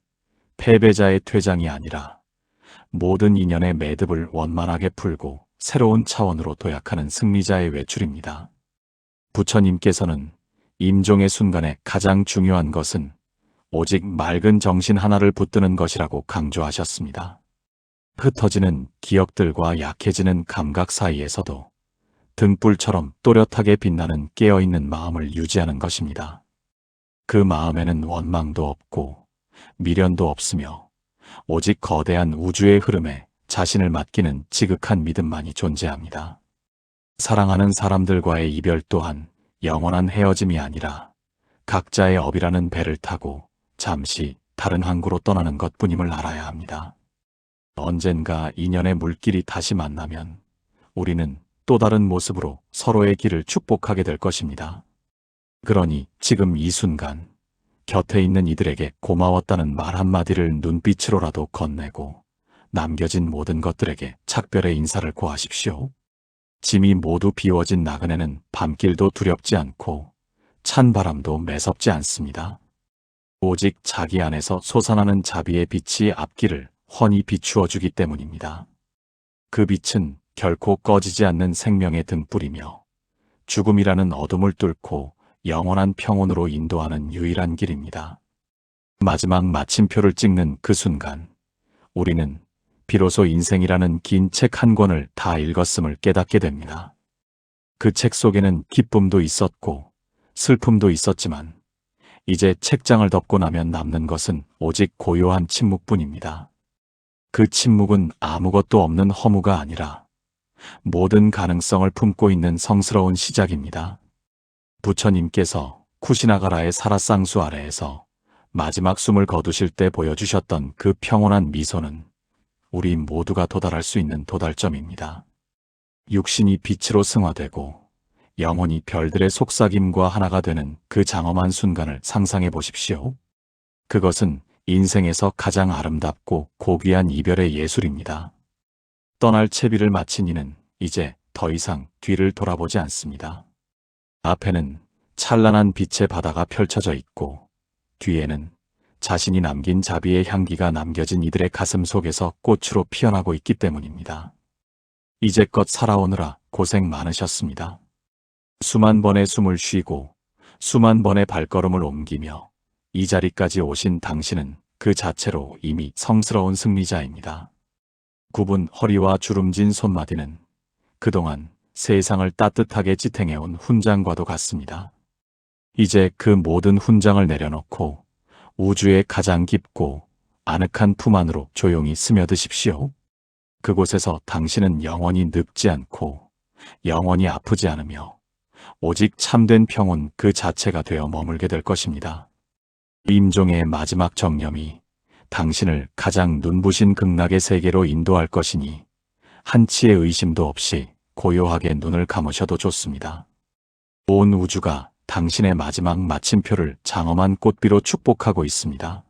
패배자의 퇴장이 아니라 모든 인연의 매듭을 원만하게 풀고 새로운 차원으로 도약하는 승리자의 외출입니다. 부처님께서는 임종의 순간에 가장 중요한 것은 오직 맑은 정신 하나를 붙드는 것이라고 강조하셨습니다. 흩어지는 기억들과 약해지는 감각 사이에서도 등불처럼 또렷하게 빛나는 깨어있는 마음을 유지하는 것입니다. 그 마음에는 원망도 없고 미련도 없으며 오직 거대한 우주의 흐름에 자신을 맡기는 지극한 믿음만이 존재합니다. 사랑하는 사람들과의 이별 또한 영원한 헤어짐이 아니라 각자의 업이라는 배를 타고 잠시 다른 항구로 떠나는 것뿐임을 알아야 합니다. 언젠가 인연의 물길이 다시 만나면 우리는 또 다른 모습으로 서로의 길을 축복하게 될 것입니다. 그러니 지금 이 순간 곁에 있는 이들에게 고마웠다는 말 한마디를 눈빛으로라도 건네고 남겨진 모든 것들에게 작별의 인사를 고하십시오. 짐이 모두 비워진 나그네는 밤길도 두렵지 않고 찬 바람도 매섭지 않습니다. 오직 자기 안에서 솟아나는 자비의 빛이 앞길을 훤히 비추어 주기 때문입니다. 그 빛은 결코 꺼지지 않는 생명의 등불이며 죽음이라는 어둠을 뚫고 영원한 평온으로 인도하는 유일한 길입니다. 마지막 마침표를 찍는 그 순간 우리는 비로소 인생이라는 긴 책 한 권을 다 읽었음을 깨닫게 됩니다. 그 책 속에는 기쁨도 있었고 슬픔도 있었지만 이제 책장을 덮고 나면 남는 것은 오직 고요한 침묵뿐입니다. 그 침묵은 아무것도 없는 허무가 아니라 모든 가능성을 품고 있는 성스러운 시작입니다. 부처님께서 쿠시나가라의 사라쌍수 아래에서 마지막 숨을 거두실 때 보여주셨던 그 평온한 미소는 우리 모두가 도달할 수 있는 도달점입니다. 육신이 빛으로 승화되고 영혼이 별들의 속삭임과 하나가 되는 그 장엄한 순간을 상상해 보십시오. 그것은 인생에서 가장 아름답고 고귀한 이별의 예술입니다. 떠날 채비를 마친 이는 이제 더 이상 뒤를 돌아보지 않습니다. 앞에는 찬란한 빛의 바다가 펼쳐져 있고 뒤에는 자신이 남긴 자비의 향기가 남겨진 이들의 가슴 속에서 꽃으로 피어나고 있기 때문입니다. 이제껏 살아오느라 고생 많으셨습니다. 수만 번의 숨을 쉬고 수만 번의 발걸음을 옮기며 이 자리까지 오신 당신은 그 자체로 이미 성스러운 승리자입니다. 굽은 허리와 주름진 손마디는 그동안 세상을 따뜻하게 지탱해온 훈장과도 같습니다. 이제 그 모든 훈장을 내려놓고 우주의 가장 깊고 아늑한 품 안으로 조용히 스며드십시오. 그곳에서 당신은 영원히 늙지 않고 영원히 아프지 않으며 오직 참된 평온 그 자체가 되어 머물게 될 것입니다. 임종의 마지막 정념이 당신을 가장 눈부신 극락의 세계로 인도할 것이니 한치의 의심도 없이 고요하게 눈을 감으셔도 좋습니다. 온 우주가 당신의 마지막 마침표를 장엄한 꽃비로 축복하고 있습니다.